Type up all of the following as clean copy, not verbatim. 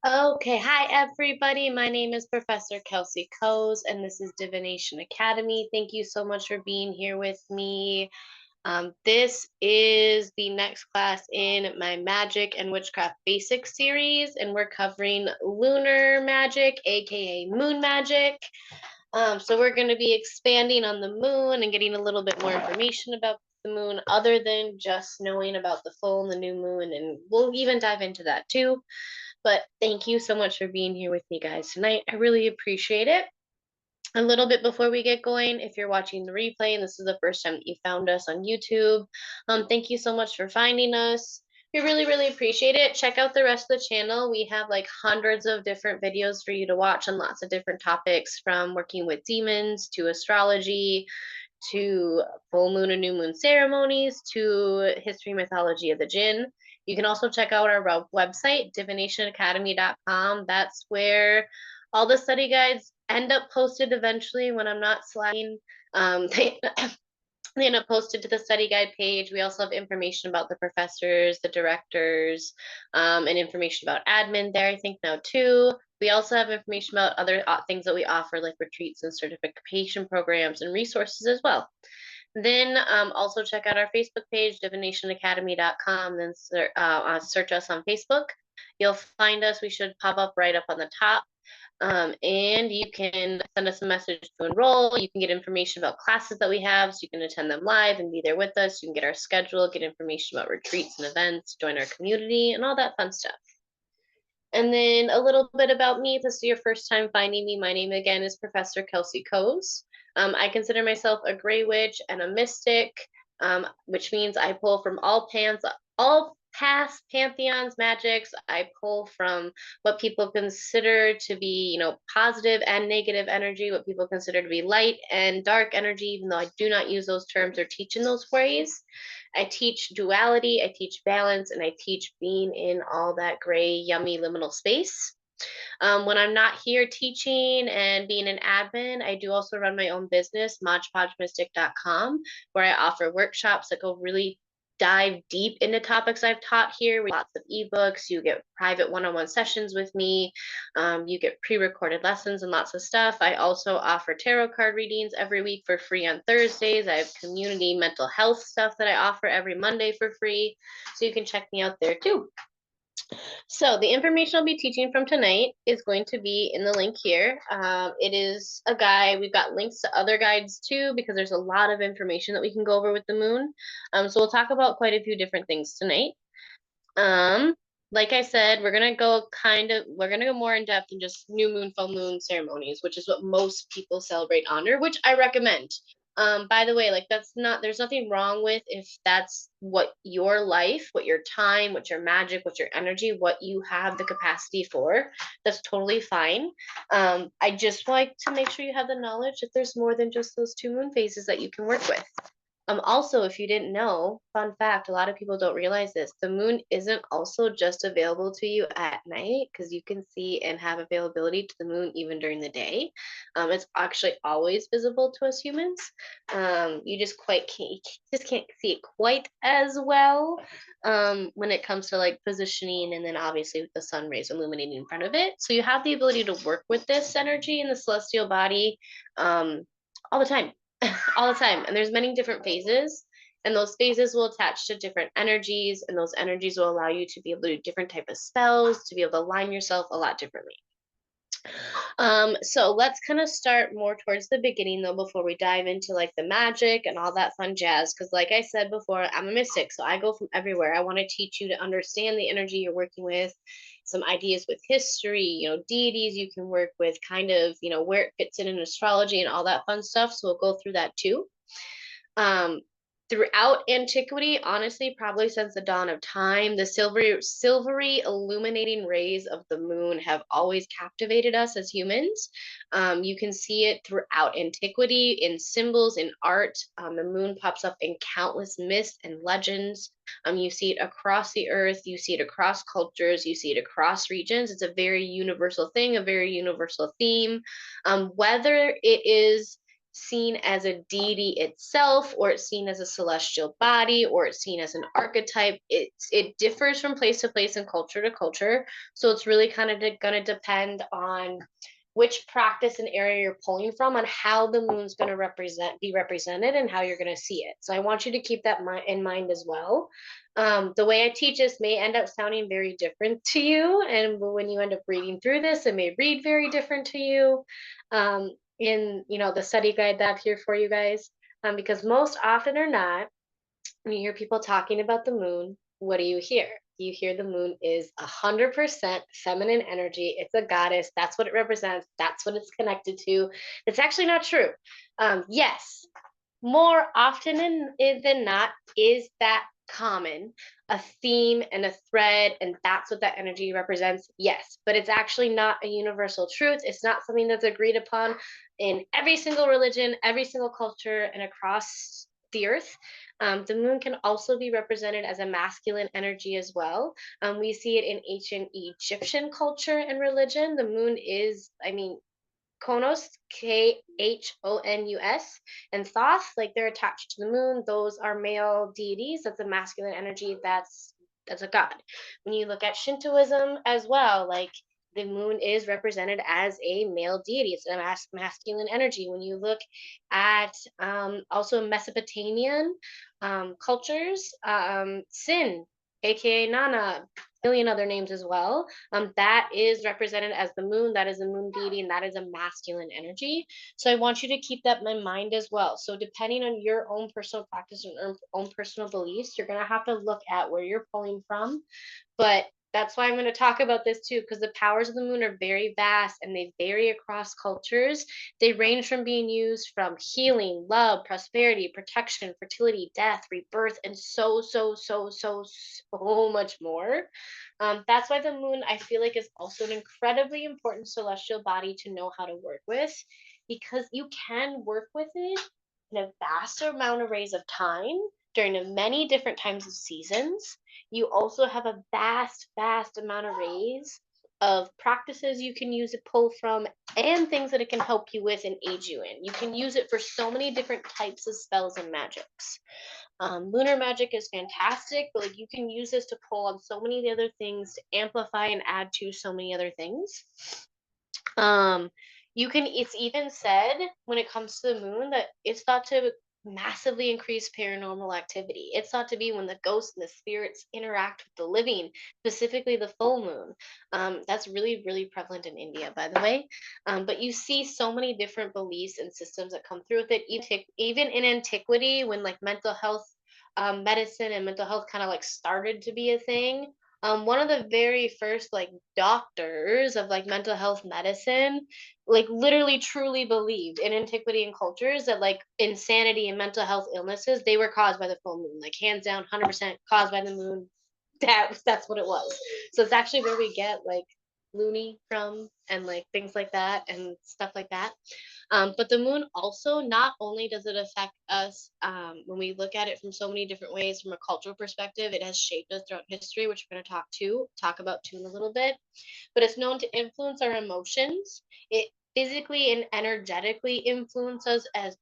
Okay, hi everybody. My name is Professor Kelsey Coes, and this is Divination Academy. Thank you so much for being here with me. This is the next class in my Magic and Witchcraft Basics series, and we're covering lunar magic, aka moon magic. So we're going to be expanding on the moon and getting a little bit more information about the moon, other than just knowing about the full and the new moon, and we'll even dive into that too. But thank you so much for being here with me, guys, tonight. I really appreciate it. A little bit before we get going, if you're watching the replay and this is the first time that you found us on YouTube, thank you so much for finding us. We really, really appreciate it. Check out the rest of the channel. We have like hundreds of different videos for you to watch on lots of different topics, from working with demons to astrology to full moon and new moon ceremonies to history mythology of the jinn. You can also check out our website, divinationacademy.com. That's where all the study guides end up posted eventually when I'm not slacking. They end up posted to the study guide page. We also have information about the professors, the directors, and information about admin there, I think, now too. We also have information about other things that we offer, like retreats and certification programs and resources as well. Then also check out our Facebook page, divinationacademy.com. Then search us on Facebook. You'll find us. We should pop up right up on the top. And you can send us a message to enroll. You can get information about classes that we have, so you can attend them live and be there with us. You can get our schedule, get information about retreats and events, join our community, and all that fun stuff. And then a little bit about me. If this is your first time finding me, my name again is Professor Kelsey Coes. I consider myself a gray witch and a mystic, which means I pull from all past pantheons, magics. I pull from what people consider to be, positive and negative energy, what people consider to be light and dark energy, even though I do not use those terms or teach in those ways. I teach duality, I teach balance, and I teach being in all that gray, yummy liminal space. When I'm not here teaching and being an admin, I do also run my own business, modgepodgemystic.com, where I offer workshops that go really dive deep into topics I've taught here. We have lots of ebooks. You get private one-on-one sessions with me. You get pre-recorded lessons and lots of stuff. I also offer tarot card readings every week for free on Thursdays. I have community mental health stuff that I offer every Monday for free. So you can check me out there too. So the information I'll be teaching from tonight is going to be in the link here. It is a guide. We've got links to other guides too, because there's a lot of information that we can go over with the moon. So we'll talk about quite a few different things tonight. Like I said, we're gonna go more in depth in just new moon, full moon ceremonies, which is what most people celebrate under, which I recommend. By the way, like there's nothing wrong with if that's what your life, what your time, what your magic, what your energy, what you have the capacity for. That's totally fine. I just like to make sure you have the knowledge that there's more than just those two moon phases that you can work with. Also, if you didn't know, fun fact, a lot of people don't realize this, the moon isn't also just available to you at night, because you can see and have availability to the moon even during the day. It's actually always visible to us humans. You just can't see it quite as well when it comes to like positioning, and then obviously with the sun rays illuminating in front of it. So you have the ability to work with this energy in the celestial body all the time. All the time. And there's many different phases, and those phases will attach to different energies, and those energies will allow you to be able to do different type of spells, to be able to align yourself a lot differently. So let's kind of start more towards the beginning though, before we dive into like the magic and all that fun jazz, because like I said before, I'm a mystic, so I go from everywhere. I want to teach you to understand the energy you're working with, some ideas with history, deities you can work with, kind of, where it fits in astrology and all that fun stuff. So we'll go through that too. Throughout antiquity, honestly, probably since the dawn of time, the silvery illuminating rays of the moon have always captivated us as humans. You can see it throughout antiquity in symbols, in art. The moon pops up in countless myths and legends. You see it across the earth. You see it across cultures. You see it across regions. It's a very universal thing, a very universal theme. Whether it is seen as a deity itself, or it's seen as a celestial body, or it's seen as an archetype. It differs from place to place and culture to culture. So it's really kind of going to depend on which practice and area you're pulling from, on how the moon's going to be represented, and how you're going to see it. So I want you to keep that in mind as well. The way I teach this may end up sounding very different to you, and when you end up reading through this, it may read very different to you. In the study guide that I have here for you guys, because most often or not, when you hear people talking about the moon, what do you hear? You hear the moon is 100% feminine energy. It's a goddess. That's what it represents. That's what it's connected to. It's actually not true. Yes, more often than not, is that common a theme and a thread, and that's what that energy represents? Yes, but it's actually not a universal truth. It's not something that's agreed upon in every single religion, every single culture, and across the earth. The moon can also be represented as a masculine energy as well. We see it in ancient Egyptian culture and religion. The moon is, I mean, Konos, Khonus, and Thoth, like they're attached to the moon. Those are male deities. That's a masculine energy. That's a god. When you look at Shintoism as well, like the moon is represented as a male deity. It's a masculine energy. When you look at also Mesopotamian cultures, Sin, aka Nana, million other names as well. That is represented as the moon. That is a moon deity, and that is a masculine energy. So I want you to keep that in mind as well. So depending on your own personal practice and own personal beliefs, you're going to have to look at where you're pulling from. But that's why I'm going to talk about this too, because the powers of the moon are very vast and they vary across cultures. They range from being used from healing, love, prosperity, protection, fertility, death, rebirth, and so much more. That's why the moon, I feel like, is also an incredibly important celestial body to know how to work with, because you can work with it in a vast amount of rays of time during many different times of seasons. You also have a vast amount of rays of practices you can use to pull from, and things that it can help you with and aid you in. You can use it for so many different types of spells and magics. Lunar magic is fantastic, but like you can use this to pull on so many other things, to amplify and add to so many other things. It's even said when it comes to the moon that it's thought to massively increase paranormal activity. It's thought to be when the ghosts and the spirits interact with the living, specifically the full moon. That's really prevalent in India, by the way. But you see so many different beliefs and systems that come through with it. Even in antiquity, when like mental health medicine and mental health kind of like started to be a thing, one of the very first like doctors of like mental health medicine, like literally truly believed in antiquity and cultures that like insanity and mental health illnesses, they were caused by the full moon, like hands down 100% caused by the moon. That's what it was. So it's actually where we get like loony from, and like things like that and stuff like that. But the moon also, not only does it affect us when we look at it from so many different ways, from a cultural perspective, it has shaped us throughout history, which we're going to talk about too in a little bit. But it's known to influence our emotions. It physically and energetically influences as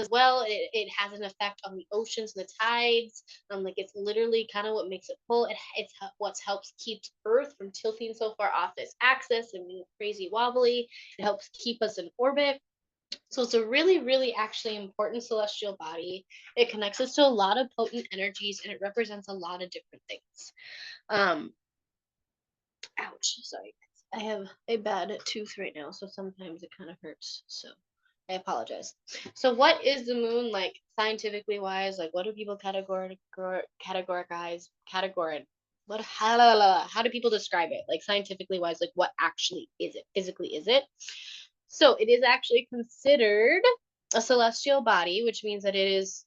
well. It has an effect on the oceans and the tides. Like it's literally kind of what makes it pull. It's what helps keep Earth from tilting so far off its axis and being crazy wobbly. It helps keep us in orbit. So it's a really actually important celestial body. It connects us to a lot of potent energies, and it represents a lot of different things. Ouch, sorry. I have a bad tooth right now, so sometimes it kind of hurts. So I apologize. So what is the moon like scientifically wise? Like what do people how do people describe it? Like scientifically wise, like what actually is it? Physically is it? So it is actually considered a celestial body, which means that it is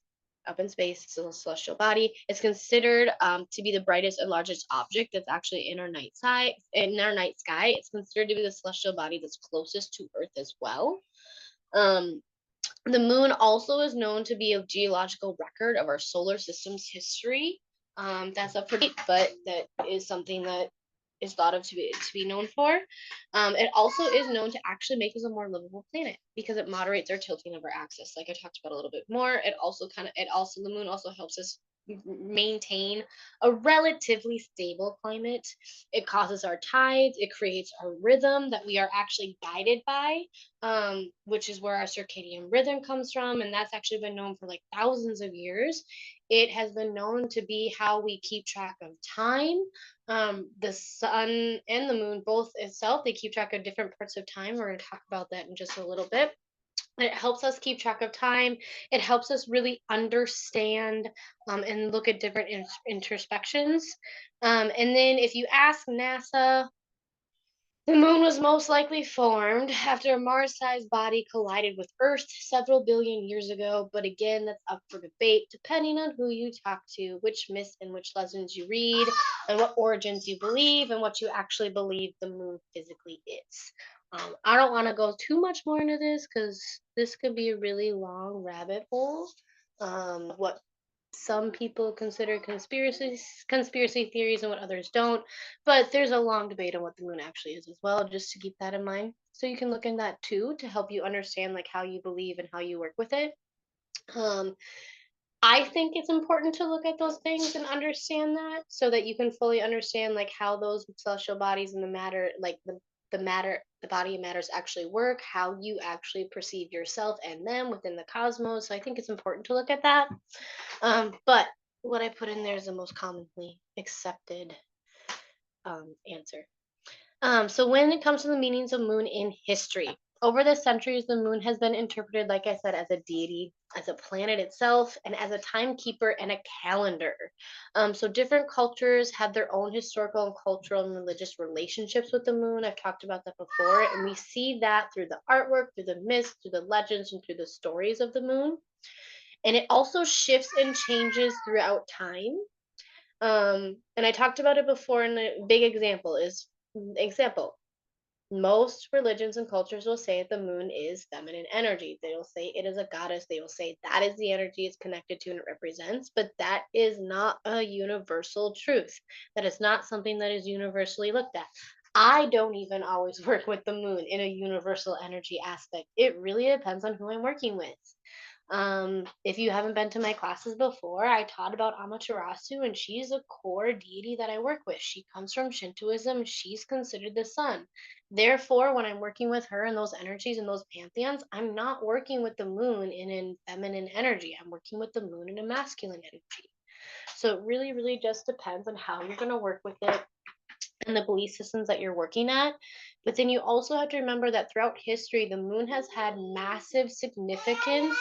up in space. It's a celestial body. It's considered to be the brightest and largest object that's actually in our night sky. It's considered to be the celestial body that's closest to Earth as well. The moon also is known to be a geological record of our solar system's history. That's up for debate, but that is something that is thought of to be known for. It also is known to actually make us a more livable planet because it moderates our tilting of our axis, like I talked about a little bit more. The moon also helps us maintain a relatively stable climate. It causes our tides. It creates a rhythm that we are actually guided by, which is where our circadian rhythm comes from, and that's actually been known for like thousands of years. It has been known to be how we keep track of time. The sun and the moon both itself, they keep track of different parts of time. We're going to talk about that in just a little bit. It helps us keep track of time. It helps us really understand and look at different introspections. And then if you ask NASA, the moon was most likely formed after a Mars-sized body collided with Earth several billion years ago, but again, that's up for debate depending on who you talk to, which myths and which legends you read, and what origins you believe, and what you actually believe the moon physically is. I don't want to go too much more into this because this could be a really long rabbit hole. What some people consider conspiracy theories and what others don't, but there's a long debate on what the moon actually is as well, just to keep that in mind. So you can look in that too to help you understand like how you believe and how you work with it. um, I think it's important to look at those things and understand that so that you can fully understand like how those celestial bodies and the matter, like the body and matters actually work, how you actually perceive yourself and them within the cosmos. So I think it's important to look at that. But what I put in there is the most commonly accepted answer. So when it comes to the meanings of moon in history, over the centuries, the moon has been interpreted, like I said, as a deity, as a planet itself, and as a timekeeper and a calendar. So different cultures have their own historical and cultural and religious relationships with the moon. I've talked about that before, and we see that through the artwork, through the myths, through the legends, and through the stories of the moon. And it also shifts and changes throughout time. And I talked about it before, and a big example. Most religions and cultures will say that the moon is feminine energy. They will say it is a goddess. They will say that is the energy it's connected to and it represents, but that is not a universal truth. That is not something that is universally looked at. I don't even always work with the moon in a universal energy aspect. It really depends on who I'm working with. If you haven't been to my classes before, I taught about Amaterasu, and she's a core deity that I work with. She comes from Shintoism. She's considered the sun. Therefore, when I'm working with her and those energies and those pantheons, I'm not working with the moon in a feminine energy. I'm working with the moon in a masculine energy. So it really, really just depends on how you're going to work with it and the belief systems that you're working at. But then you also have to remember that throughout history, the moon has had massive significance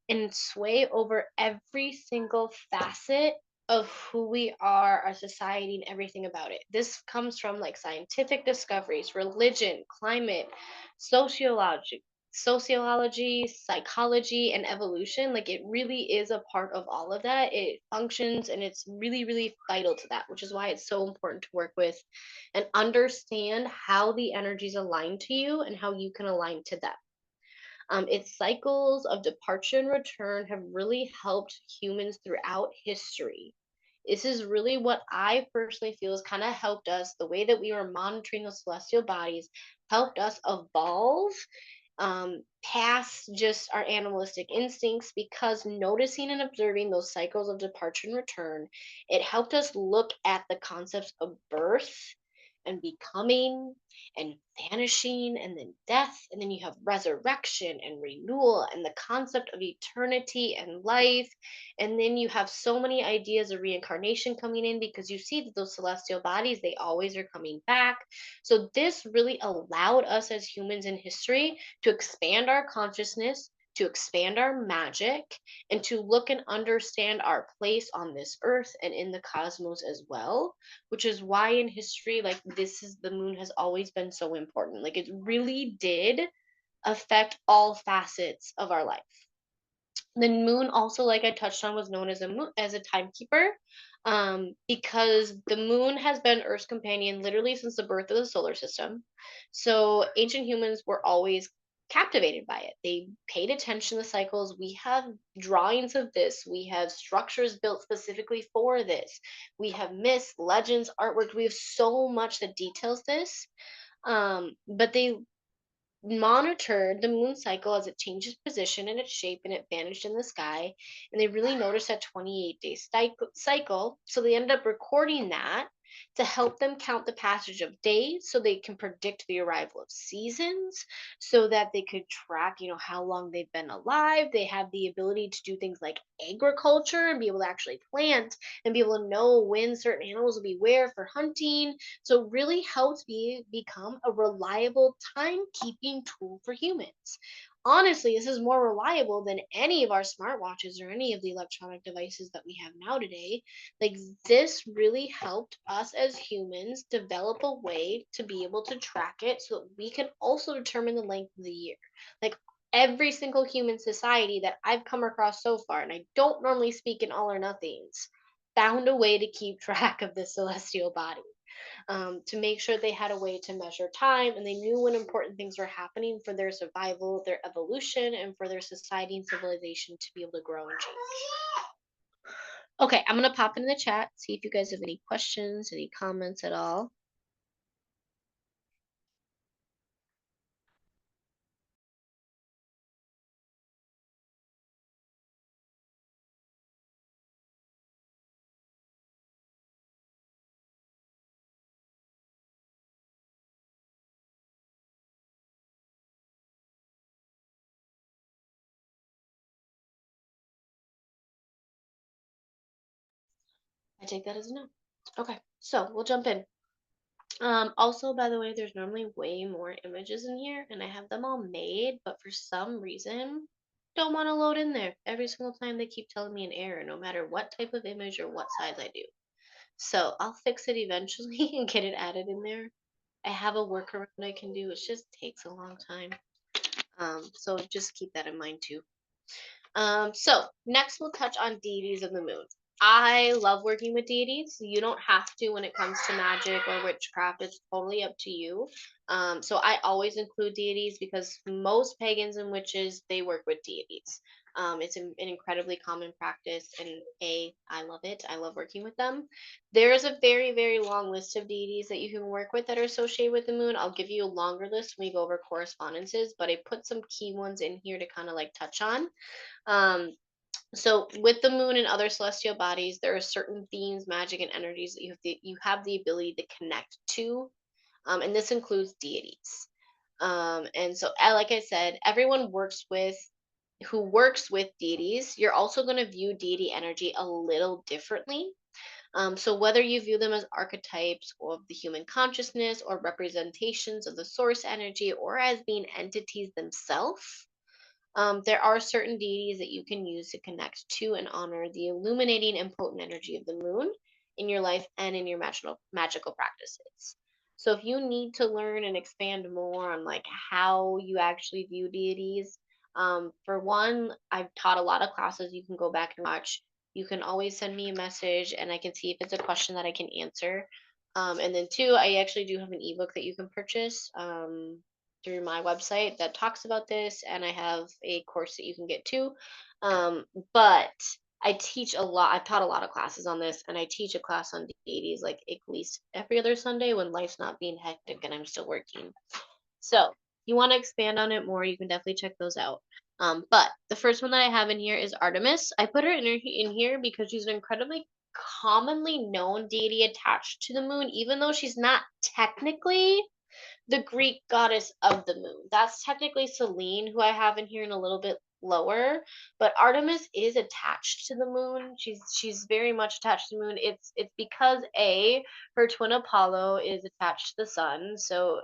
and sway over every single facet of who we are, our society, and everything about it. This comes from like scientific discoveries, religion, climate, sociology, psychology, and evolution. Like it really is a part of all of that. It functions and it's really, really vital to that, which is why it's so important to work with and understand how the energies align to you and how you can align to them. Its cycles of departure and return have really helped humans throughout history. This is really what I personally feel has kind of helped us. The way that we were monitoring the celestial bodies helped us evolve past just our animalistic instincts, because noticing and observing those cycles of departure and return, it helped us look at the concepts of birth and becoming and vanishing and then death, and then you have resurrection and renewal and the concept of eternity and life, and then you have so many ideas of reincarnation coming in because you see that those celestial bodies, they always are coming back. So this really allowed us as humans in history to expand our consciousness, to expand our magic, and to look and understand our place on this earth and in the cosmos as well, which is why in history, like the moon has always been so important. Like it really did affect all facets of our life. The moon also, like I touched on, was known as a timekeeper, because the moon has been Earth's companion literally since the birth of the solar system. So ancient humans were always captivated by it. They paid attention to the cycles. We have drawings of this. We have structures built specifically for this. We have myths, legends, artwork. We have so much that details this. But they monitored the moon cycle as it changed its position and its shape and it vanished in the sky. And they really noticed that 28-day cycle. So they ended up recording that to help them count the passage of days so they can predict the arrival of seasons, so that they could track, how long they've been alive. They have the ability to do things like agriculture and be able to actually plant and be able to know when certain animals will be where for hunting. So it really helps become a reliable timekeeping tool for humans. Honestly, this is more reliable than any of our smartwatches or any of the electronic devices that we have now today. Like, this really helped us as humans develop a way to be able to track it so that we can also determine the length of the year. Like, every single human society that I've come across so far, and I don't normally speak in all or nothings, found a way to keep track of the celestial body, to make sure they had a way to measure time and they knew when important things were happening for their survival, their evolution, and for their society and civilization to be able to grow and change. Okay, I'm gonna pop in the chat, see if you guys have any questions, any comments at all. I take that as a no. Okay, so we'll jump in. Also, by the way, there's normally way more images in here, and I have them all made, but for some reason, don't want to load in there. Every single time they keep telling me an error, no matter what type of image or what size I do. So I'll fix it eventually and get it added in there. I have a workaround I can do. It just takes a long time. So just keep that in mind too. So next we'll touch on deities of the moon. I love working with deities. You don't have to when it comes to magic or witchcraft. It's totally up to you. So I always include deities because most pagans and witches, they work with deities. It's an incredibly common practice, and I love it. I love working with them. There's a very, very long list of deities that you can work with that are associated with the moon. I'll give you a longer list when we go over correspondences, but I put some key ones in here to kind of like touch on. Um, so with the moon and other celestial bodies, there are certain themes, magic, and energies that you have the ability to connect to, and this includes deities. And so, like I said, everyone who works with deities. You're also going to view deity energy a little differently. So whether you view them as archetypes of the human consciousness or representations of the source energy or as being entities themselves, there are certain deities that you can use to connect to and honor the illuminating and potent energy of the moon in your life and in your magical practices. So if you need to learn and expand more on like how you actually view deities, for one, I've taught a lot of classes you can go back and watch. You can always send me a message and I can see if it's a question that I can answer. And then two, I actually do have an ebook that you can purchase. Through my website that talks about this, and I have a course that you can get too. But I teach a lot. I've taught a lot of classes on this, and I teach a class on deities like at least every other Sunday when life's not being hectic and I'm still working. So if you want to expand on it more, you can definitely check those out. But the first one that I have in here is Artemis. I put her in here because she's an incredibly commonly known deity attached to the moon, even though she's not technically the Greek goddess of the moon. That's technically Selene, who I have in here in a little bit lower, but Artemis is attached to the moon. She's very much attached to the moon. It's because her twin Apollo is attached to the sun, so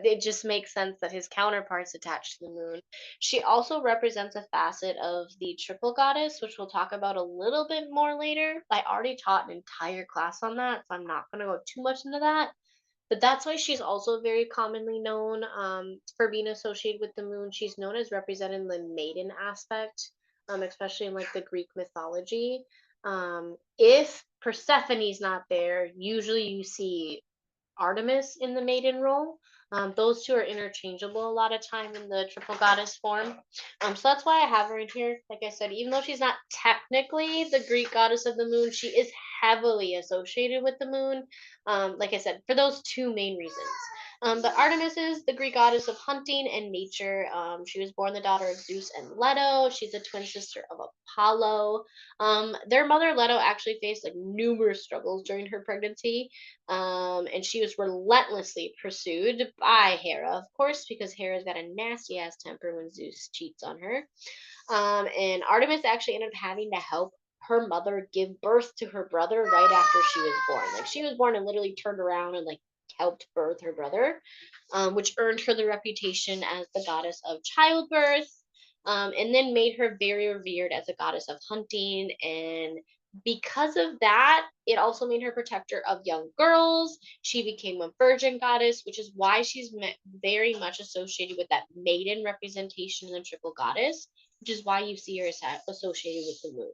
it just makes sense that his counterpart's attached to the moon. She also represents a facet of the triple goddess, which we'll talk about a little bit more later. I already taught an entire class on that, so I'm not going to go too much into that. But that's why she's also very commonly known, for being associated with the moon. She's known as representing the maiden aspect, especially in like the Greek mythology. If Persephone's not there, usually you see Artemis in the maiden role. Those two are interchangeable a lot of time in the triple goddess form. So that's why I have her in here. Like I said, even though she's not technically the Greek goddess of the moon, she is heavily associated with the moon. Like I said, for those two main reasons. But Artemis is the Greek goddess of hunting and nature. She was born the daughter of Zeus and Leto. She's a twin sister of Apollo. Their mother Leto actually faced like numerous struggles during her pregnancy, and she was relentlessly pursued by Hera, of course, because Hera's got a nasty ass temper when Zeus cheats on her. And Artemis actually ended up having to help her mother give birth to her brother right after she was born. Like she was born and literally turned around and like helped birth her brother, which earned her the reputation as the goddess of childbirth, and then made her very revered as a goddess of hunting. And because of that, it also made her protector of young girls. She became a virgin goddess, which is why she's very much associated with that maiden representation in the triple goddess, which is why you see her associated with the moon.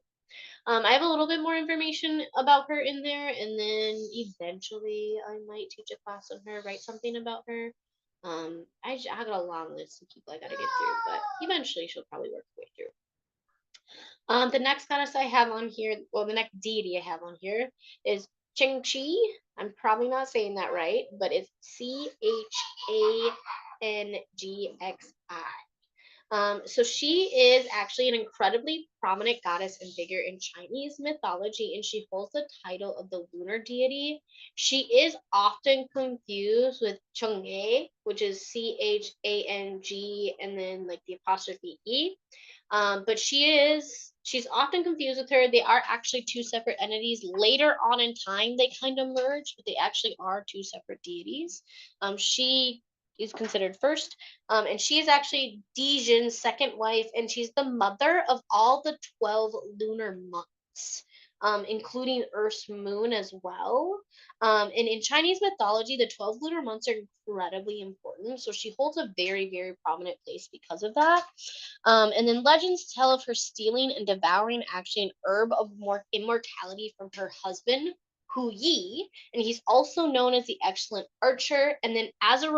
I have a little bit more information about her in there, and then eventually I might teach a class on her, write something about her. I got a long list of people I gotta get through, but eventually she'll probably work her way through. The next goddess I have on here, well, the next deity I have on here is Changchi. I'm probably not saying that right, but it's Changxi. So she is actually an incredibly prominent goddess and figure in Chinese mythology, and she holds the title of the lunar deity. She is often confused with Chang'e, which is Chang, and then like the apostrophe E. But she's often confused with her. They are actually two separate entities. Later on in time, they kind of merge, but they actually are two separate deities. She is considered first, and she is actually Dijin's second wife, and she's the mother of all the 12 lunar months, including Earth's moon as well. And in Chinese mythology, the 12 lunar months are incredibly important, so she holds a very, very prominent place because of that. And then legends tell of her stealing and devouring actually an herb of more immortality from her husband, Hu Yi, and he's also known as the excellent archer. And then as a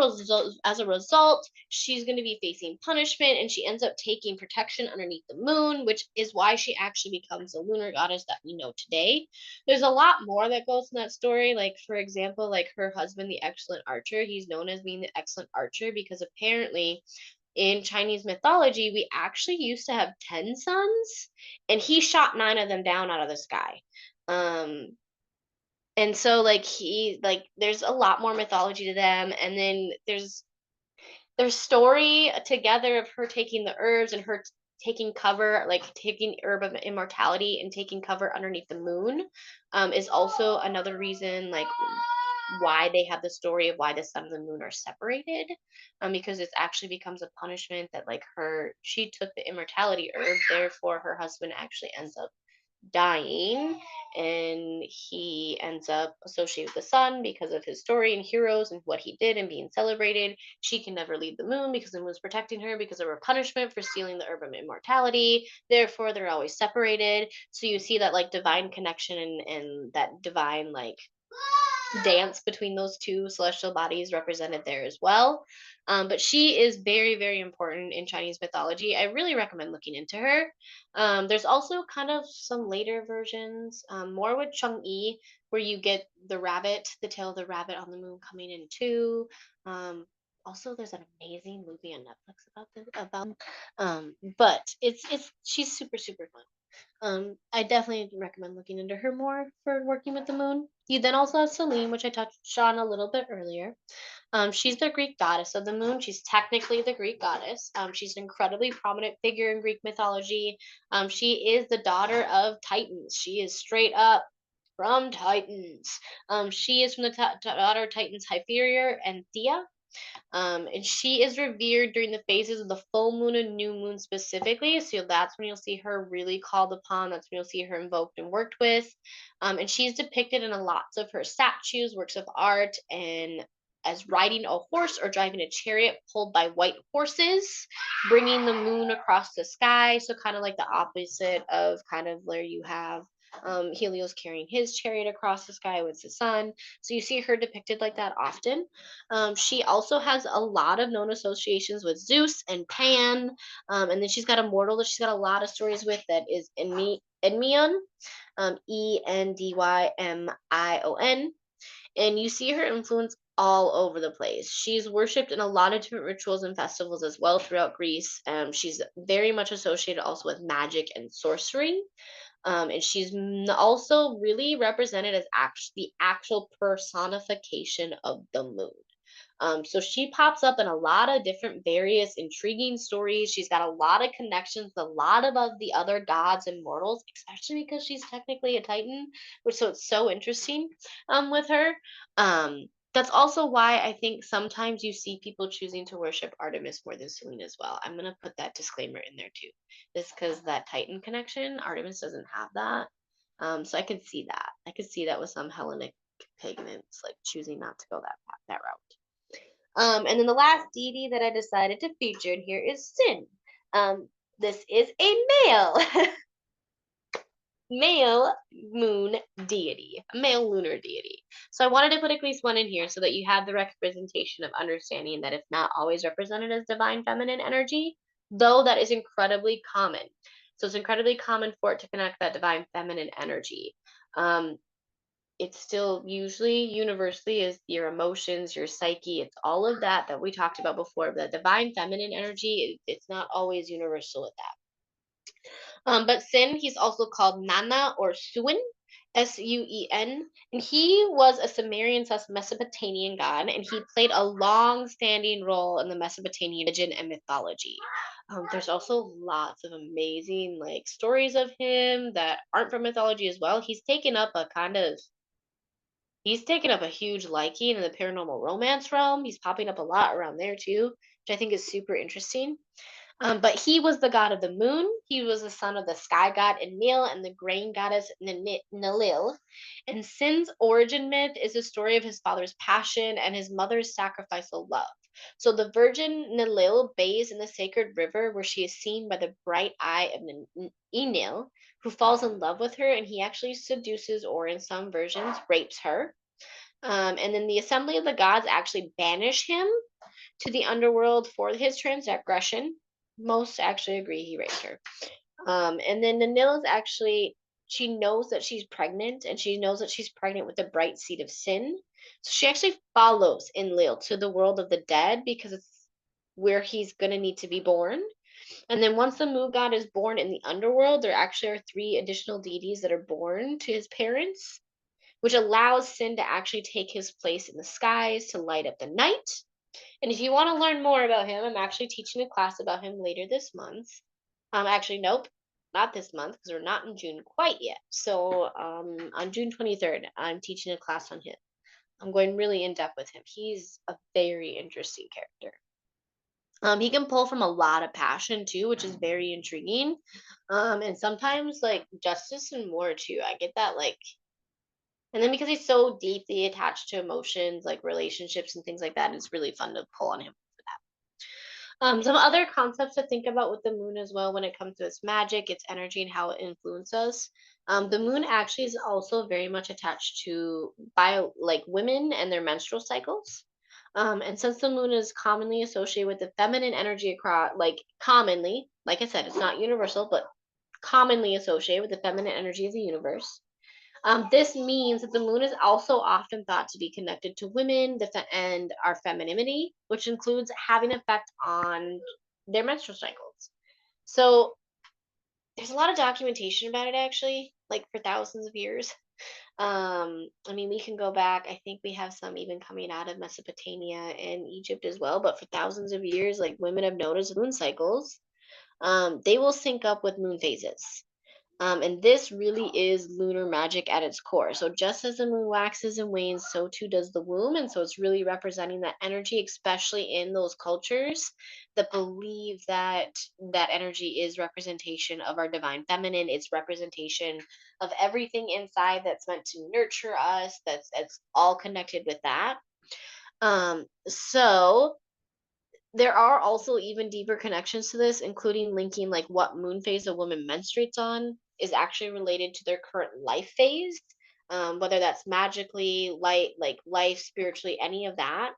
result, she's going to be facing punishment, and she ends up taking protection underneath the moon, which is why she actually becomes the lunar goddess that we know today. There's a lot more that goes in that story. Like for example, like her husband, the excellent archer, he's known as being the excellent archer because apparently in Chinese mythology, we actually used to have 10 sons, and he shot 9 of them down out of the sky. And so there's a lot more mythology to them, and then there's their story together of her taking the herbs and her taking cover, like taking herb of immortality and taking cover underneath the moon, is also another reason like why they have the story of why the sun and the moon are separated, because it actually becomes a punishment that like she took the immortality herb, therefore her husband actually ends up dying, and he ends up associated with the sun because of his story and heroes and what he did and being celebrated. She can never leave the moon because the moon's protecting her because of her punishment for stealing the herb of immortality, therefore they're always separated. So you see that like divine connection and that divine like dance between those two celestial bodies represented there as well. But she is very, very important in Chinese mythology. I really recommend looking into her. There's also kind of some later versions, more with Chang'e, where you get the rabbit, the tail of the rabbit on the moon coming in too. Also, there's an amazing movie on Netflix but she's super, super fun. I definitely recommend looking into her more for working with the moon. You then also have Selene, which I touched on a little bit earlier. She's the Greek goddess of the moon. She's technically the Greek goddess. She's an incredibly prominent figure in Greek mythology. She is the daughter of Titans. She is straight up from Titans. She is from the daughter of Titans Hyperior and Thea. And she is revered during the phases of the full moon and new moon specifically. So that's when you'll see her really called upon. That's when you'll see her invoked and worked with. And she's depicted in lots of her statues, works of art, and as riding a horse or driving a chariot pulled by white horses, bringing the moon across the sky. So kind of like the opposite of kind of where you have Helios carrying his chariot across the sky with the sun. So you see her depicted like that often. She also has a lot of known associations with Zeus and Pan. And then she's got a mortal that she's got a lot of stories with, that is Endymion, Endymion. And you see her influence all over the place. She's worshipped in a lot of different rituals and festivals as well throughout Greece. She's very much associated also with magic and sorcery. And she's also really represented as the actual personification of the moon. So she pops up in a lot of different various intriguing stories. She's got a lot of connections, a lot of the other gods and mortals, especially because she's technically a Titan, which so it's so interesting with her. That's also why I think sometimes you see people choosing to worship Artemis more than Selene as well. I'm gonna put that disclaimer in there too. Just because that Titan connection, Artemis doesn't have that. So I could see that. I could see that with some Hellenic pagans like choosing not to go that route. And then the last deity that I decided to feature in here is Sin. This is a male, male moon deity, a male lunar deity. So I wanted to put at least one in here so that you have the representation of understanding that it's not always represented as divine feminine energy, though that is incredibly common. So it's incredibly common for it to connect that divine feminine energy. It's still usually universally is your emotions, your psyche, it's all of that we talked about before. The divine feminine energy, it's not always universal with that. But Sin, he's also called Nana or Suen, Suen, and he was a Sumerian Mesopotamian god, and he played a long-standing role in the Mesopotamian religion and mythology. There's also lots of amazing like stories of him that aren't from mythology as well. He's taken up a huge liking in the paranormal romance realm. He's popping up a lot around there too, which I think is super interesting. But he was the god of the moon. He was the son of the sky god Enlil and the grain goddess Nalil. And Sin's origin myth is a story of his father's passion and his mother's sacrificial love. So the virgin Nalil bathes in the sacred river where she is seen by the bright eye of Enlil, who falls in love with her, and he actually seduces or, in some versions, rapes her. And then the assembly of the gods actually banish him to the underworld for his transgression. Most actually agree he raped her. And then Nanil is actually, she knows that she's pregnant, and she knows that she's pregnant with the bright seed of Sin. So she actually follows Enlil to the world of the dead because it's where he's going to need to be born. And then once the moon god is born in the underworld, there actually are 3 additional deities that are born to his parents, which allows Sin to actually take his place in the skies to light up the night. And if you want to learn more about him, I'm actually teaching a class about him later this month. Actually, nope, not this month because we're not in June quite yet. So on June 23rd, I'm teaching a class on him. I'm going really in depth with him. He's a very interesting character. He can pull from a lot of passion too, which is very intriguing. And sometimes like justice and more too. I get that like, and then because he's so deeply attached to emotions, like relationships and things like that, it's really fun to pull on him for that. Some other concepts to think about with the moon as well when it comes to its magic, its energy, and how it influences us. The moon actually is also very much attached to like women and their menstrual cycles. And since the moon is commonly associated with the feminine energy across, like commonly, like I said, it's not universal, but commonly associated with the feminine energy of the universe. This means that the moon is also often thought to be connected to women and our femininity, which includes having effect on their menstrual cycles. So there's a lot of documentation about it actually, like for thousands of years. I mean, we can go back. I think we have some even coming out of Mesopotamia and Egypt as well. But for thousands of years, like women have noticed moon cycles. They will sync up with moon phases. And this really is lunar magic at its core. So just as the moon waxes and wanes, so too does the womb. And so it's really representing that energy, especially in those cultures that believe that that energy is representation of our divine feminine. It's representation of everything inside that's meant to nurture us. That's all connected with that. So there are also even deeper connections to this, including linking like what moon phase a woman menstruates on is actually related to their current life phase, whether that's magically, like life, spiritually, any of that.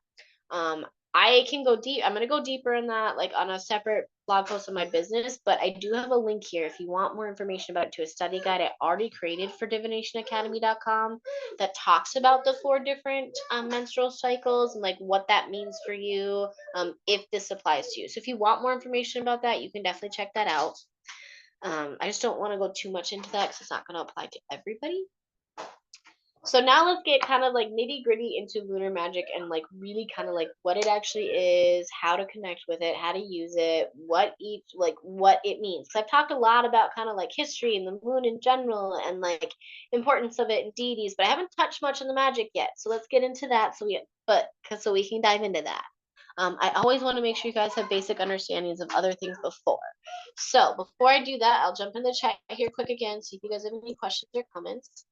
I can go deep. I'm going to go deeper in that, like on a separate blog post on my business, but I do have a link here if you want more information about it, to a study guide I already created for divinationacademy.com that talks about the 4 different menstrual cycles and like what that means for you, if this applies to you. So if you want more information about that, you can definitely check that out. I just don't want to go too much into that because it's not going to apply to everybody. So now let's get kind of like nitty gritty into lunar magic and like really kind of like what it actually is, how to connect with it, how to use it, what it means. Because I've talked a lot about kind of like history and the moon in general and like importance of it and deities, but I haven't touched much on the magic yet. So let's get into that so we can dive into that. I always want to make sure you guys have basic understandings of other things before. So before I do that, I'll jump in the chat here quick again, see if you guys have any questions or comments.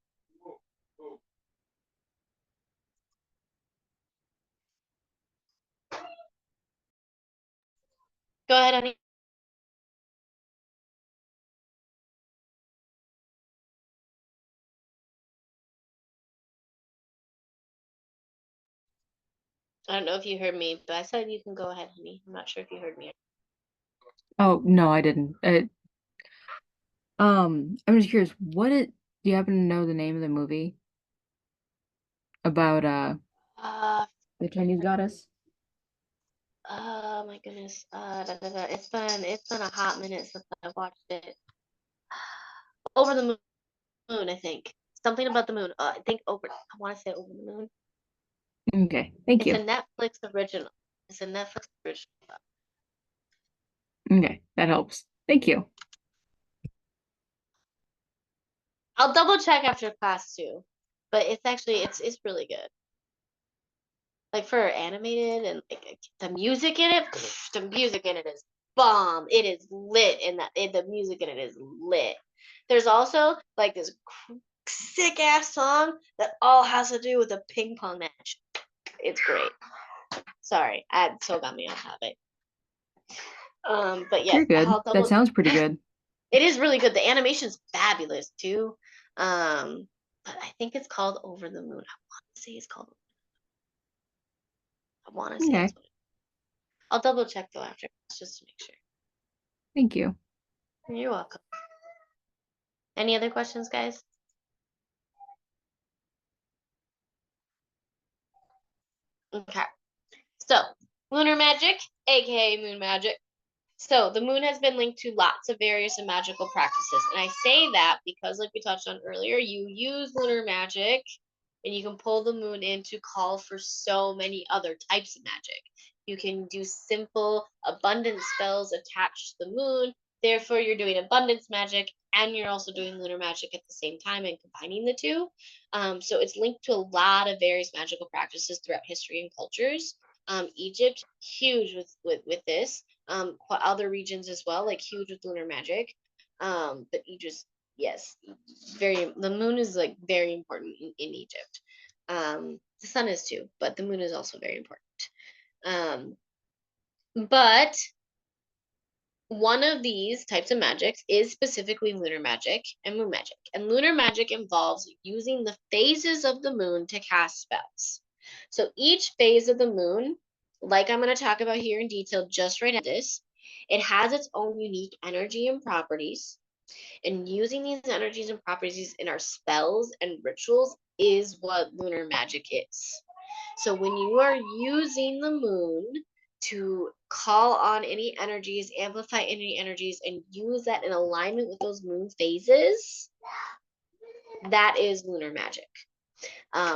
Go ahead, honey. I don't know if you heard me, but I said you can go ahead, honey. I'm not sure if you heard me. Oh, no, I didn't. I'm just curious, do you happen to know the name of the movie about Uh, the Chinese goddess? oh my goodness. It's been a hot minute since I've watched it. Over the moon, I think. Something about the moon. I think over. I want to say over the moon. Okay, thank It's a you. Netflix original. It's a Netflix original. Okay, that helps. Thank you. I'll double check after class too, but it's actually it's really good. Like for animated and like the music in it, the music in it is bomb. It is lit, and the music in it is lit. There's also like this sick ass song that all has to do with a ping pong match. It's great. Sorry, I so got me on topic. But yes, You're good. I'll That double. sounds pretty good. It is really good. The animation's fabulous too. But I think it's called Over the Moon. I want to say it's called. I want to say Okay, that's what. I'll double check though after just to make sure. thank you. You're welcome. Any other questions, guys? Okay. So, lunar magic, aka moon magic. So, the moon has been linked to lots of various and magical practices. And I say that because, like we touched on earlier, you use lunar magic and you can pull the moon in to call for so many other types of magic. You can do simple abundance spells attached to the moon. Therefore, you're doing abundance magic and you're also doing lunar magic at the same time and combining the two. So it's linked to a lot of various magical practices throughout history and cultures. Egypt, huge with this. Other regions as well, like huge with lunar magic. But you just yes, the moon is like very important in Egypt. The sun is too, but the moon is also very important. Um, but one of these types of magics is specifically lunar magic and moon magic. And lunar magic involves using the phases of the moon to cast spells. So each phase of the moon, like I'm going to talk about here in detail just right at this, it has its own unique energy and properties. And using these energies and properties in our spells and rituals is what lunar magic is. So when you are using the moon to call on any energies, amplify any energies, and use that in alignment with those moon phases, that is lunar magic.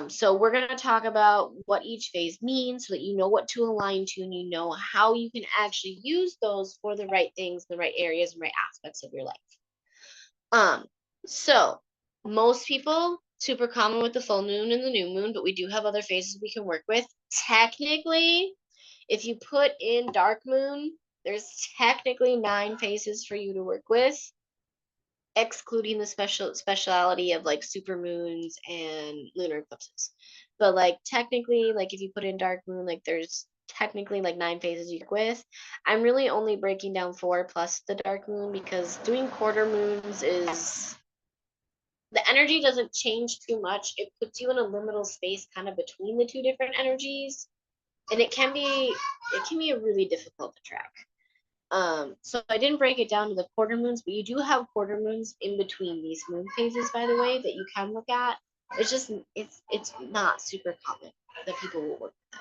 So we're going to talk about what each phase means so that you know what to align to and you know how you can actually use those for the right things, the right areas, and right aspects of your life. So most people super common with the full moon and the new moon, but we do have other phases we can work with. Technically, if you put in dark moon, there's technically 9 phases for you to work with, excluding the speciality of like super moons and lunar eclipses. But like technically, like if you put in dark moon, like there's technically like 9 phases you work with. I'm really only breaking down 4 plus the dark moon because doing quarter moons is the energy doesn't change too much. It puts you in a liminal space kind of between the two different energies. And it can be really difficult to track. So I didn't break it down to the quarter moons, but you do have quarter moons in between these moon phases, by the way, that you can look at. It's just it's not super common that people will work with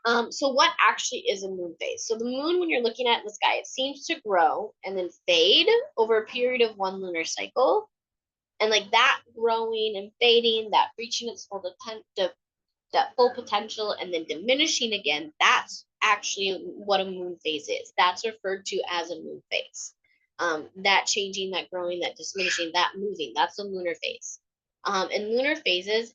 that. So what actually is a moon phase? So the moon, when you're looking at in the sky, it seems to grow and then fade over a period of one lunar cycle. And like that growing and fading, that reaching its full that full potential and then diminishing again, that's actually what a moon phase is. That's referred to as a moon phase. That changing, that growing, that diminishing, that moving, that's a lunar phase. And lunar phases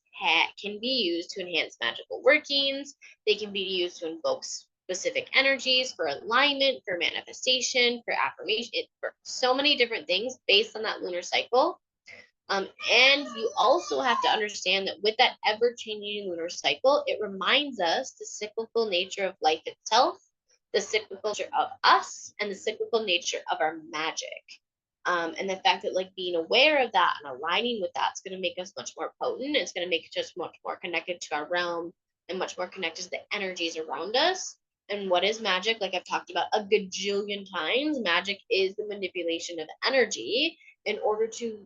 can be used to enhance magical workings. They can be used to invoke specific energies for alignment, for manifestation, for affirmation, for so many different things based on that lunar cycle. And you also have to understand that with that ever-changing lunar cycle, it reminds us the cyclical nature of life itself, the cyclical nature of us, and the cyclical nature of our magic. And the fact that like being aware of that and aligning with that's going to make us much more potent. It's going to make us much more connected to our realm and much more connected to the energies around us. And what is magic? Like I've talked about a gajillion times, magic is the manipulation of energy in order to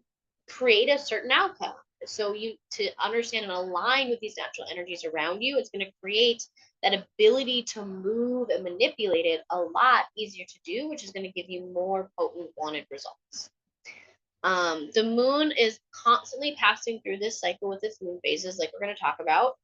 create a certain outcome. So you to understand and align with these natural energies around you, it's going to create that ability to move and manipulate it a lot easier to do, which is going to give you more potent wanted results. The moon is constantly passing through this cycle with its moon phases, like we're going to talk about.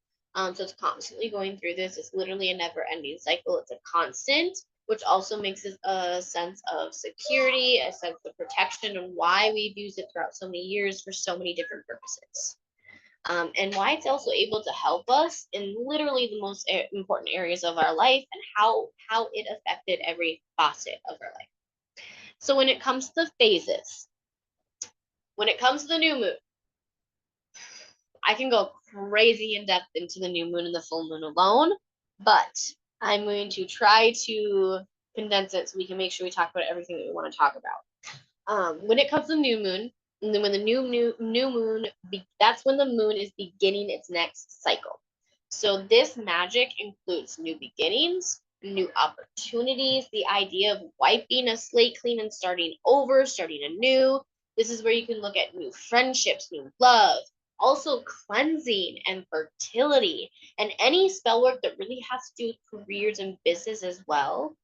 So it's constantly going through this. It's literally a never-ending cycle. It's a constant, which also makes it a sense of security, a sense of protection, and why we've used it throughout so many years for so many different purposes. And why it's also able to help us in literally the most important areas of our life and how it affected every facet of our life. So when it comes to phases, when it comes to the new moon, I can go crazy in depth into the new moon and the full moon alone, but I'm going to try to condense it so we can make sure we talk about everything that we want to talk about. When it comes to new moon, and then when the new moon, that's when the moon is beginning its next cycle. So this magic includes new beginnings, new opportunities, the idea of wiping a slate clean and starting over, starting anew. This is where you can look at new friendships, new love, also cleansing and fertility, and any spell work that really has to do with careers and business as well.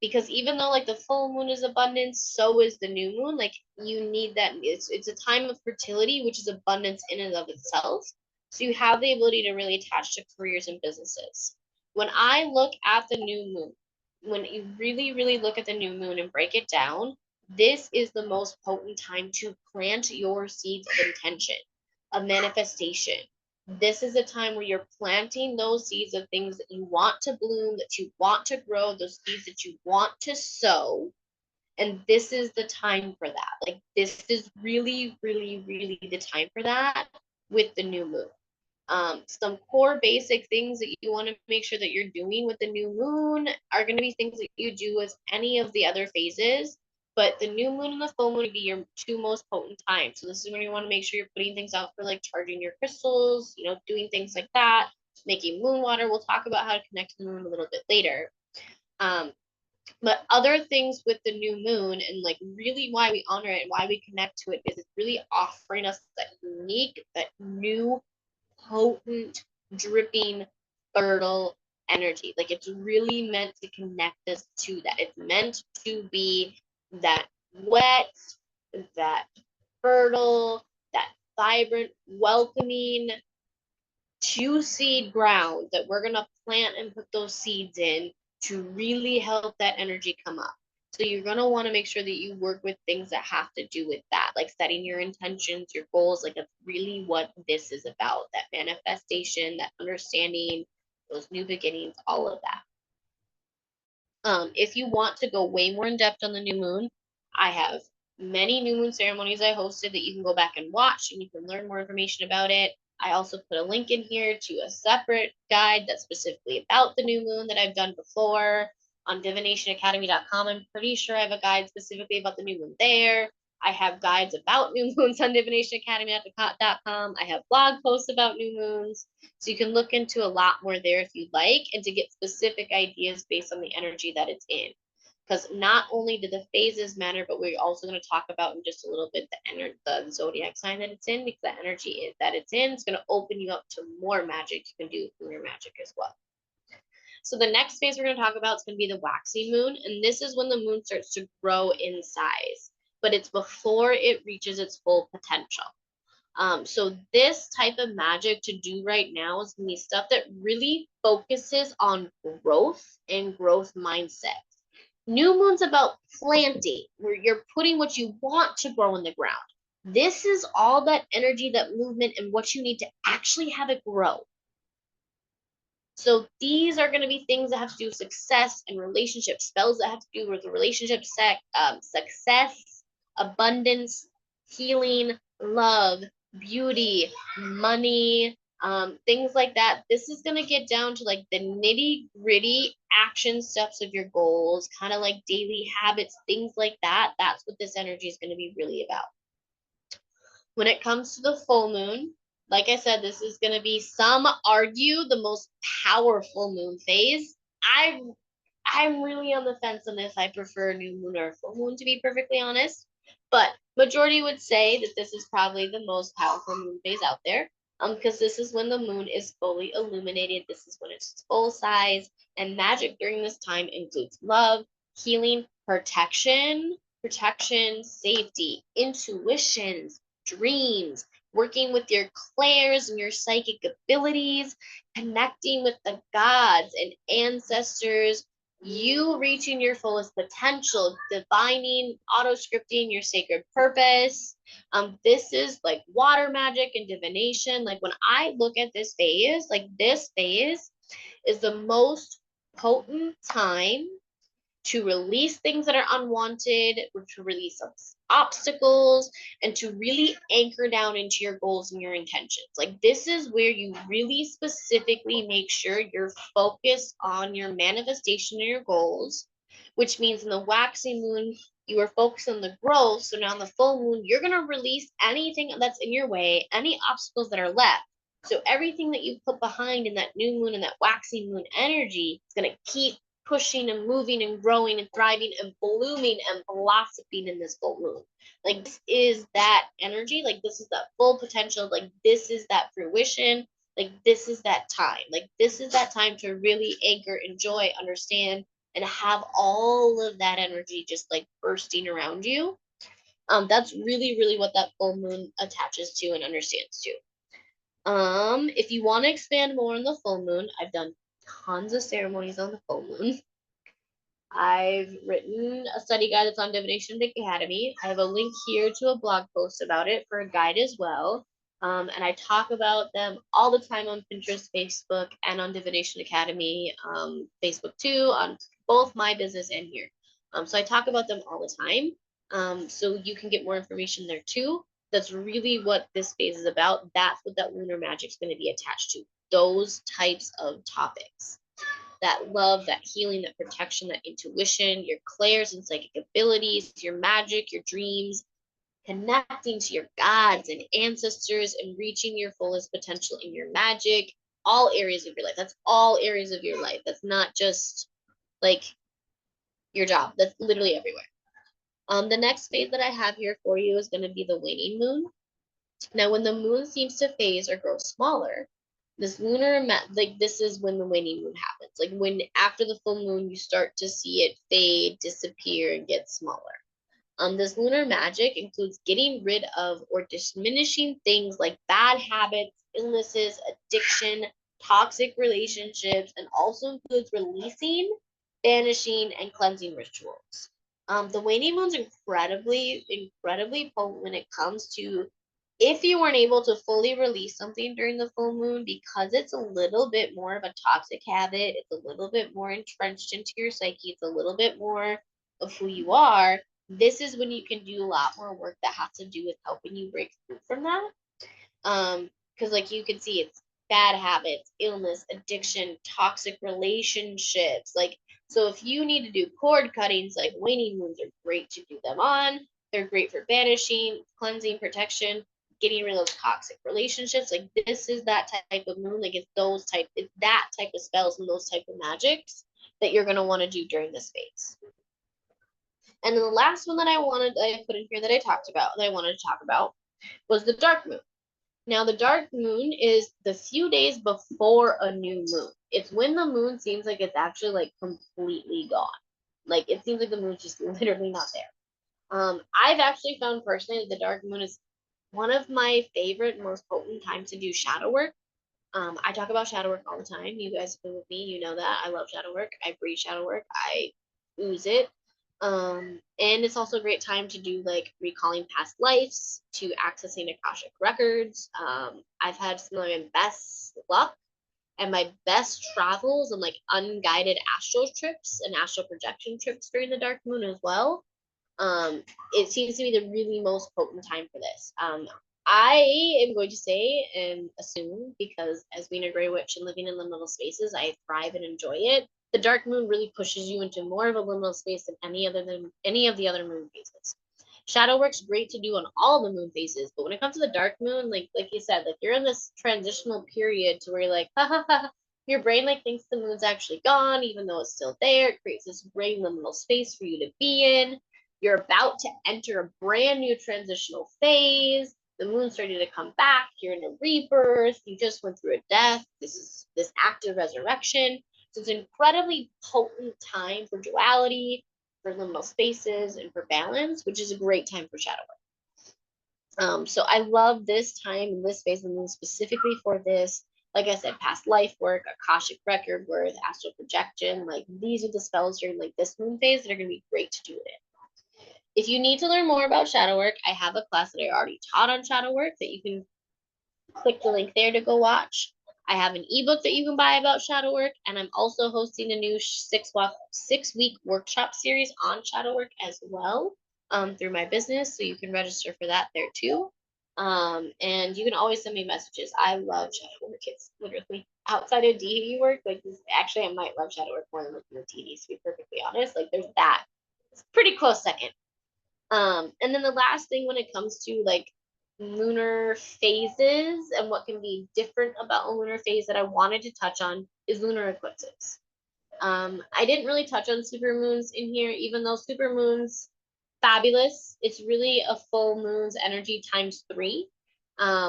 Because even though like the full moon is abundance, so is the new moon. Like you need that. It's a time of fertility, which is abundance in and of itself. So you have the ability to really attach to careers and businesses. When I look at the new moon, when you really, really look at the new moon and break it down, this is the most potent time to plant your seeds of intention, of manifestation. This is a time where you're planting those seeds of things that you want to bloom, that you want to grow, those seeds that you want to sow. And this is the time for that. Like, this is really, really, really the time for that with the new moon. Some core basic things that you want to make sure that you're doing with the new moon are going to be things that you do with any of the other phases. But the new moon and the full moon would be your two most potent times. So this is when you want to make sure you're putting things out for like charging your crystals, doing things like that, making moon water. We'll talk about how to connect to the moon a little bit later. But other things with the new moon and like really why we honor it and why we connect to it is it's really offering us that unique, that new, potent, dripping, fertile energy. Like it's really meant to connect us to that. It's meant to be that wet, that fertile, that vibrant, welcoming, two seed ground that we're going to plant and put those seeds in to really help that energy come up. So you're going to want to make sure that you work with things that have to do with that, like setting your intentions, your goals. Like that's really what this is about, that manifestation, that understanding, those new beginnings, all of that. If you want to go way more in depth on the new moon, I have many new moon ceremonies I hosted that you can go back and watch and you can learn more information about it. I also put a link in here to a separate guide that's specifically about the new moon that I've done before on divinationacademy.com. I'm pretty sure I have a guide specifically about the new moon there. I have guides about new moons on divinationacademy.com. I have blog posts about new moons. So you can look into a lot more there if you'd like, and to get specific ideas based on the energy that it's in. Because not only do the phases matter, but we're also going to talk about in just a little bit the zodiac sign that it's in, because the energy that it's in is going to open you up to more magic you can do with lunar magic as well. So the next phase we're going to talk about is going to be the waxing moon, and this is when the moon starts to grow in size, but it's before it reaches its full potential. So this type of magic to do right now is going to be stuff that really focuses on growth and growth mindset. New moon's about planting, where you're putting what you want to grow in the ground. This is all that energy, that movement, and what you need to actually have it grow. So these are going to be things that have to do with success and relationships, spells that have to do with the relationship, success, abundance, healing, love, beauty, money, things like that. This is going to get down to like the nitty gritty action steps of your goals, kind of like daily habits, things like that. That's what this energy is going to be really about. When it comes to the full moon, like I said, this is going to be, some argue, the most powerful moon phase. I'm really on the fence on this. I prefer new moon or full moon, to be perfectly honest. But majority would say that this is probably the most powerful moon phase out there. Because this is when the moon is fully illuminated. This is when it's full size. And magic during this time includes love, healing, protection, safety, intuitions, dreams, working with your clairs and your psychic abilities, connecting with the gods and ancestors, you reaching your fullest potential, divining, auto scripting your sacred purpose. This is like water magic and divination. Like when I look at this phase, like this phase is the most potent time to release things that are unwanted, or to release obstacles, and to really anchor down into your goals and your intentions. Like this is where you really specifically make sure you're focused on your manifestation and your goals, which means in the waxing moon, you are focused on the growth. So now in the full moon, you're going to release anything that's in your way, any obstacles that are left. So everything that you put behind in that new moon and that waxing moon energy is going to keep pushing and moving and growing and thriving and blooming and blossoming in this full moon. Like this is that energy, like this is that full potential, like this is that fruition, like this is that time. Like this is that time to really anchor, enjoy, understand, and have all of that energy just like bursting around you. That's really, really what that full moon attaches to and understands to. If you want to expand more on the full moon, I've done tons of ceremonies on the full moon. I've written a study guide that's on Divination Academy. I have a link here to a blog post about it for a guide as well. And I talk about them all the time on Pinterest, Facebook, and on Divination Academy, Facebook too, on both my business and here. So I talk about them all the time. So you can get more information there too. That's really what this phase is about. That's what that lunar magic is going to be attached to. Those types of topics. That love, that healing, that protection, that intuition, your clairs and psychic abilities, your magic, your dreams, connecting to your gods and ancestors, and reaching your fullest potential in your magic, all areas of your life. That's all areas of your life. That's not just like your job. That's literally everywhere. The next phase that I have here for you is going to be the waning moon. Now, when the moon seems to phase or grow smaller, this this is when the waning moon happens. Like when after the full moon, you start to see it fade, disappear, and get smaller. This lunar magic includes getting rid of or diminishing things like bad habits, illnesses, addiction, toxic relationships, and also includes releasing, banishing, and cleansing rituals. The waning moon's incredibly, incredibly potent when it comes to, if you weren't able to fully release something during the full moon, because it's a little bit more of a toxic habit, it's a little bit more entrenched into your psyche, it's a little bit more of who you are, this is when you can do a lot more work that has to do with helping you break through from that. Because like you can see, it's bad habits, illness, addiction, toxic relationships. Like, so if you need to do cord cuttings, like waning moons are great to do them on. They're great for banishing, cleansing, protection, getting rid of those toxic relationships. Like this is that type of moon. Like it's that type of spells and those type of magics that you're gonna want to do during this phase. And then the last one that I put in here that I talked about, that I wanted to talk about, was the dark moon. Now, the dark moon is the few days before a new moon. It's when the moon seems like it's actually like completely gone. Like it seems like the moon's just literally not there. I've actually found personally that the dark moon is one of my favorite, most potent times to do shadow work. I talk about shadow work all the time. You guys have been with me, you know that. I love shadow work. I breathe shadow work. I ooze it. And it's also a great time to do like recalling past lives, to accessing Akashic records. I've had some of my best luck and my best travels and like unguided astral trips and astral projection trips during the dark moon as well. It seems to be the really most potent time for this. I am going to say and assume, because as being a gray witch and living in liminal spaces, I thrive and enjoy it. The dark moon really pushes you into more of a liminal space than any of the other moon phases. Shadow work's great to do on all the moon phases, but when it comes to the dark moon, like you said, like you're in this transitional period to where you're like, ha ha ha, your brain like thinks the moon's actually gone, even though it's still there. It creates this brain liminal space for you to be in. You're about to enter a brand new transitional phase. The moon's ready to come back. You're in a rebirth. You just went through a death. This is this active resurrection. So it's an incredibly potent time for duality, for liminal spaces, and for balance, which is a great time for shadow work. So I love this time and this phase of the moon specifically for this. Like I said, past life work, Akashic record work, astral projection. Like these are the spells during like this moon phase that are going to be great to do it in. If you need to learn more about shadow work, I have a class that I already taught on shadow work that you can click the link there to go watch. I have an ebook that you can buy about shadow work, and I'm also hosting a new 6-week workshop series on shadow work as well, through my business, so you can register for that there too. And you can always send me messages. I love shadow work. It's literally outside of DD work. Like this, actually, I might love shadow work more than looking at TD. To be perfectly honest, like there's that. It's pretty close second. And then the last thing when it comes to like lunar phases and what can be different about a lunar phase that I wanted to touch on is lunar eclipses. I didn't really touch on supermoons in here, even though supermoons, fabulous. It's really a full moon's energy times 3.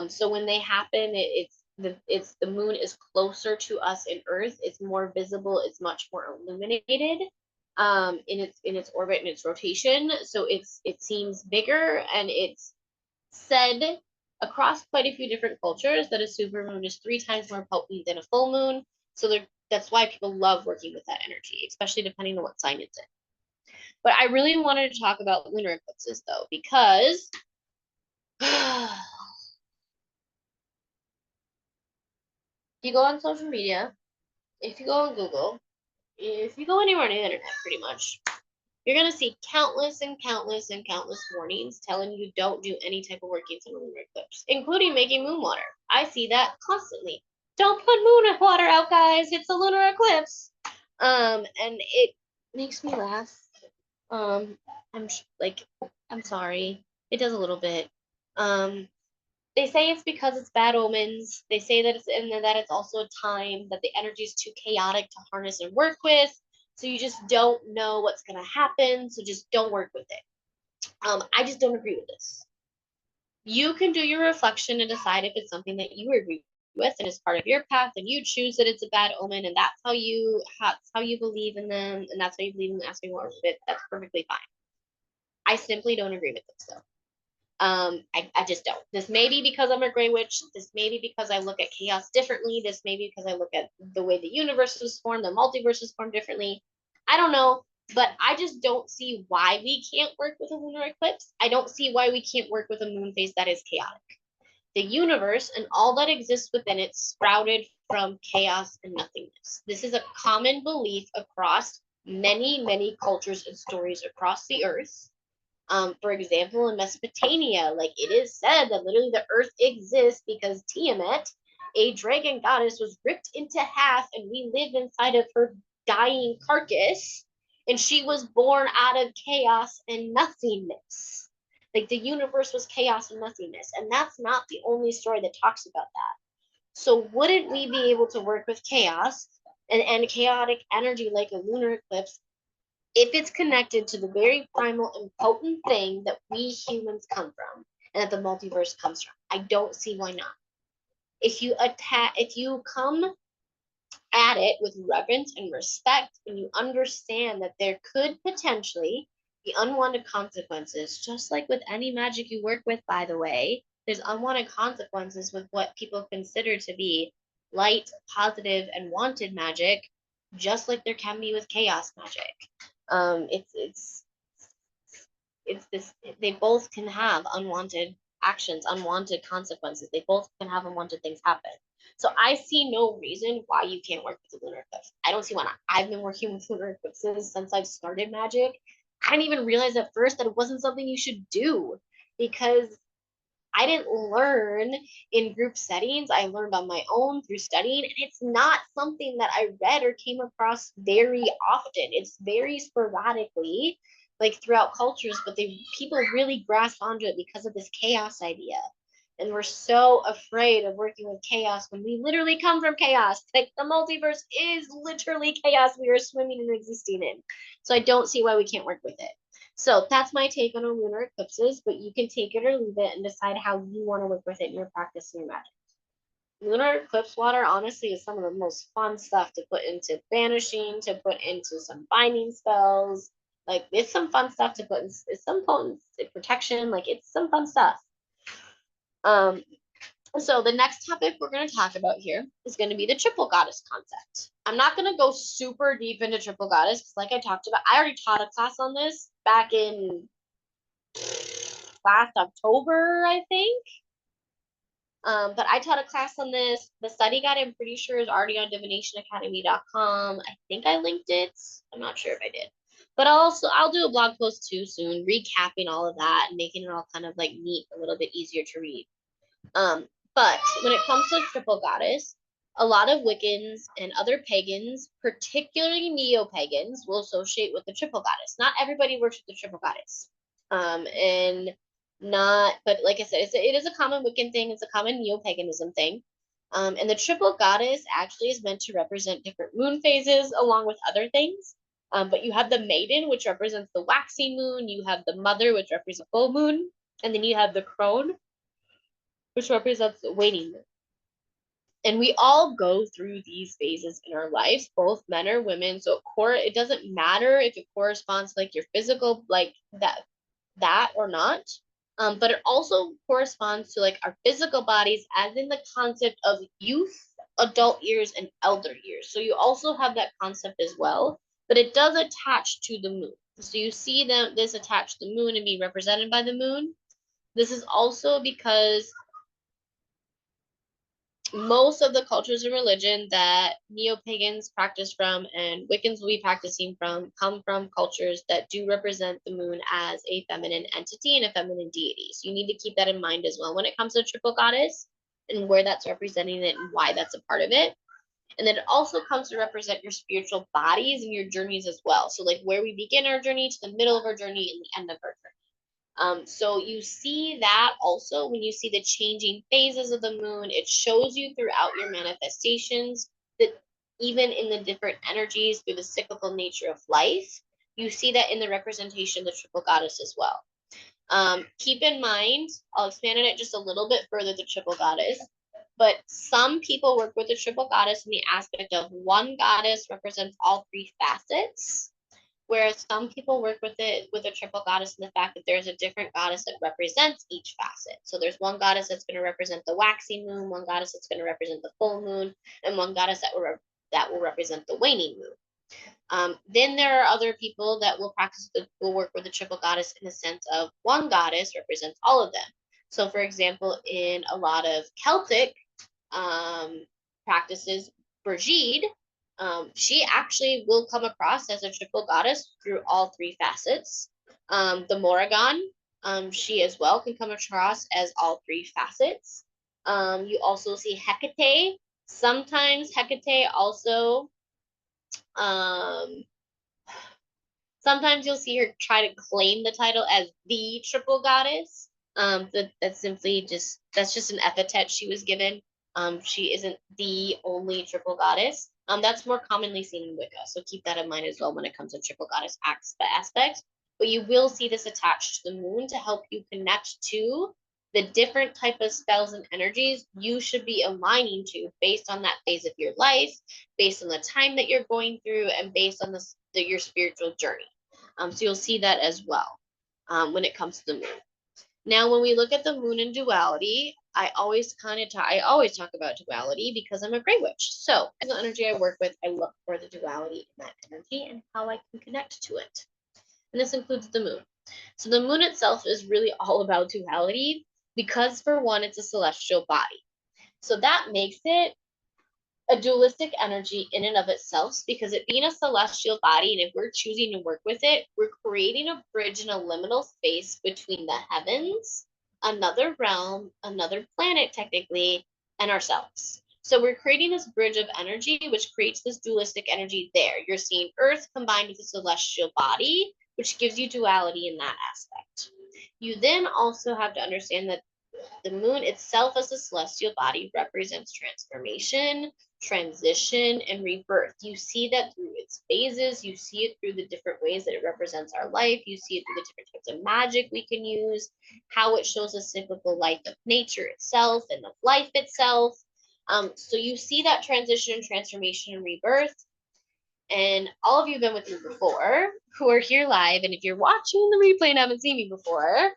So when they happen, it's the moon is closer to us in Earth. It's more visible. It's much more illuminated in its orbit and its rotation. So it seems bigger, and it's said across quite a few different cultures that a supermoon is 3 times more potent than a full moon. So that's why people love working with that energy, especially depending on what sign it's in. But I really wanted to talk about lunar eclipses though, because if you go on social media, if you go on Google, if you go anywhere on the internet, pretty much, you're going to see countless and countless and countless warnings telling you don't do any type of workings in a lunar eclipse, including making moon water. I see that constantly. Don't put moon water out, guys. It's a lunar eclipse. And it makes me laugh. I'm like, I'm sorry. It does a little bit. They say it's because it's bad omens. They say that it's also a time that the energy is too chaotic to harness and work with. So you just don't know what's gonna happen. So just don't work with it. I just don't agree with this. You can do your reflection and decide if it's something that you agree with and is part of your path, and you choose that it's a bad omen, and that's how you believe in them, and that's how you believe in asking more of it. That's perfectly fine. I simply don't agree with this though. I just don't. This may be because I'm a gray witch. This may be because I look at chaos differently. This may be because I look at the way the universe was formed, the multiverse was formed differently. I don't know, but I just don't see why we can't work with a lunar eclipse. I don't see why we can't work with a moon phase that is chaotic. The universe and all that exists within it sprouted from chaos and nothingness. This is a common belief across many, many cultures and stories across the earth. For example, in Mesopotamia, like it is said that literally the earth exists because Tiamat, a dragon goddess, was ripped into half, and we live inside of her dying carcass, and she was born out of chaos and nothingness. Like the universe was chaos and nothingness. And that's not the only story that talks about that. So wouldn't we be able to work with chaos and chaotic energy like a lunar eclipse if it's connected to the very primal and potent thing that we humans come from and that the multiverse comes from? I don't see why not. If you come at it with reverence and respect, and you understand that there could potentially be unwanted consequences, just like with any magic you work with, by the way, there's unwanted consequences with what people consider to be light, positive, and wanted magic, just like there can be with chaos magic. It's this, they both can have unwanted actions, unwanted consequences. They both can have unwanted things happen. So I see no reason why you can't work with the lunar eclipse. I don't see why not. I've been working with lunar eclipses since I've started magic. I didn't even realize at first that it wasn't something you should do because I didn't learn in group settings. I learned on my own through studying, and it's not something that I read or came across very often. It's very sporadically, like throughout cultures, but people really grasp onto it because of this chaos idea. And we're so afraid of working with chaos when we literally come from chaos. Like the multiverse is literally chaos we are swimming and existing in. So I don't see why we can't work with it. So that's my take on lunar eclipses, but you can take it or leave it and decide how you want to work with it in your practice and your magic. Lunar eclipse water, honestly, is some of the most fun stuff to put into banishing, to put into some binding spells. Like, it's some fun stuff to put in, it's some potent protection. Like, it's some fun stuff. So the next topic we're going to talk about here is going to be the triple goddess concept. I'm not going to go super deep into triple goddess because, like I talked about, I already taught a class on this back in last October, I think. But I taught a class on this. The study guide, I'm pretty sure, is already on divinationacademy.com. I think I linked it. I'm not sure if I did. But I'll do a blog post too soon, recapping all of that and making it all kind of like neat, a little bit easier to read. But when it comes to triple goddess, a lot of Wiccans and other pagans, particularly neo-pagans, will associate with the triple goddess. Not everybody works with the triple goddess. But like I said, it is a common Wiccan thing. It's a common neo-paganism thing. And the triple goddess actually is meant to represent different moon phases along with other things. But you have the maiden, which represents the waxing moon. You have the mother, which represents the full moon. And then you have the crone, which represents the waning moon. And we all go through these phases in our lives, both men or women. So it doesn't matter if it corresponds to like your physical, like that or not. But it also corresponds to like our physical bodies, as in the concept of youth, adult years, and elder years. So you also have that concept as well, but it does attach to the moon. So you see this attached to the moon and being represented by the moon. This is also because most of the cultures and religion that neo-pagans practice from and Wiccans will be practicing from come from cultures that do represent the moon as a feminine entity and a feminine deity. So you need to keep that in mind as well when it comes to triple goddess and where that's representing it and why that's a part of it. And then it also comes to represent your spiritual bodies and your journeys as well. So like where we begin our journey to the middle of our journey and the end of our journey. So you see that also when you see the changing phases of the moon, it shows you throughout your manifestations that even in the different energies through the cyclical nature of life, you see that in the representation of the triple goddess as well. Keep in mind, I'll expand on it just a little bit further, the triple goddess, but some people work with the triple goddess in the aspect of one goddess represents all three facets. Whereas some people work with it with a triple goddess in the fact that there's a different goddess that represents each facet. So there's one goddess that's going to represent the waxing moon, one goddess that's going to represent the full moon, and one goddess that will represent the waning moon. Then there are other people that will work with the triple goddess in the sense of one goddess represents all of them. So for example, in a lot of Celtic practices, Brigitte, she actually will come across as a triple goddess through all three facets. The Morrigan, she as well can come across as all three facets. You also see Hecate. Sometimes Hecate also Sometimes you'll see her try to claim the title as the triple goddess. That's simply that's just an epithet she was given. She isn't the only triple goddess. That's more commonly seen in Wicca, so keep that in mind as well when it comes to triple goddess aspects. But you will see this attached to the moon to help you connect to the different type of spells and energies you should be aligning to based on that phase of your life, based on the time that you're going through, and based on your spiritual journey. So you'll see that as well when it comes to the moon. Now, when we look at the moon in duality, I always talk about duality because I'm a Grey Witch. So, as the energy I work with, I look for the duality in that energy and how I can connect to it. And this includes the moon. So the moon itself is really all about duality because, for one, it's a celestial body. So that makes it a dualistic energy in and of itself, because it being a celestial body, and if we're choosing to work with it, we're creating a bridge and a liminal space between the heavens, another realm, another planet technically, and ourselves. So we're creating this bridge of energy, which creates this dualistic energy there. You're seeing Earth combined with a celestial body, which gives you duality in that aspect. You then also have to understand that the moon itself as a celestial body represents transformation, transition, and rebirth. You see that through its phases. You see it through the different ways that it represents our life. You see it through the different types of magic we can use, how it shows a cyclical life of nature itself and of life itself. So you see that transition, transformation, and rebirth. And all of you have been with me before who are here live. And if you're watching the replay and haven't seen me before,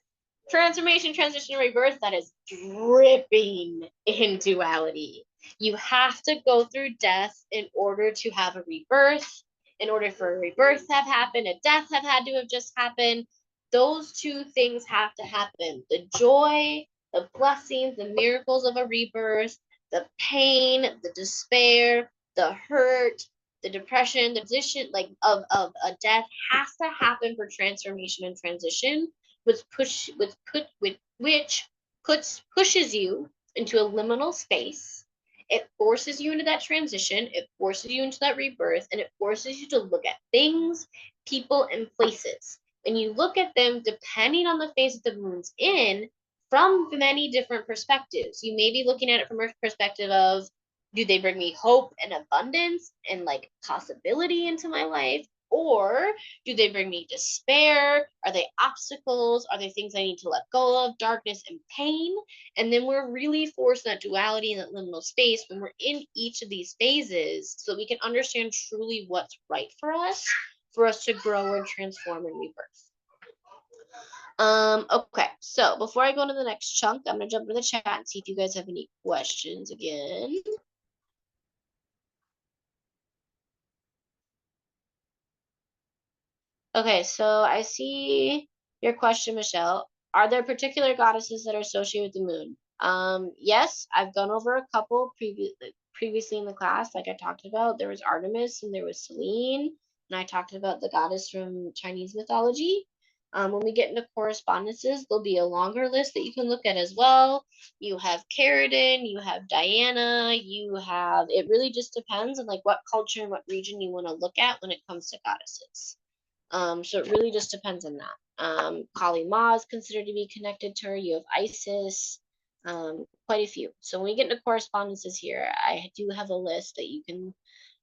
transformation, transition, and rebirth, that is dripping in duality. You have to go through death in order to have a rebirth. In order for a rebirth to have happened, a death have had to have just happened. Those two things have to happen. The joy, the blessings, the miracles of a rebirth, the pain, the despair, the hurt, the depression, the position of a death has to happen for transformation and transition, which pushes you into a liminal space. It forces you into that transition, it forces you into that rebirth, and it forces you to look at things, people, and places. And you look at them depending on the phase that the moon's in from many different perspectives. You may be looking at it from a perspective of, do they bring me hope and abundance and like possibility into my life? Or do they bring me despair? Are they obstacles? Are they things I need to let go of, darkness and pain? And then we're really forced that duality in that liminal space when we're in each of these phases so we can understand truly what's right for us to grow and transform and rebirth. Okay, so before I go into the next chunk, I'm gonna jump into the chat and see if you guys have any questions again. Okay, so I see your question, Michelle. Are there particular goddesses that are associated with the moon? Yes, I've gone over a couple previously in the class, like I talked about. There was Artemis and there was Selene, and I talked about the goddess from Chinese mythology. When we get into correspondences, there'll be a longer list that you can look at as well. You have Caridin, you have Diana, it really just depends on like what culture and what region you want to look at when it comes to goddesses. So it really just depends on that. Kali Ma is considered to be connected to her. You have Isis, quite a few. So when we get into correspondences here, I do have a list that you can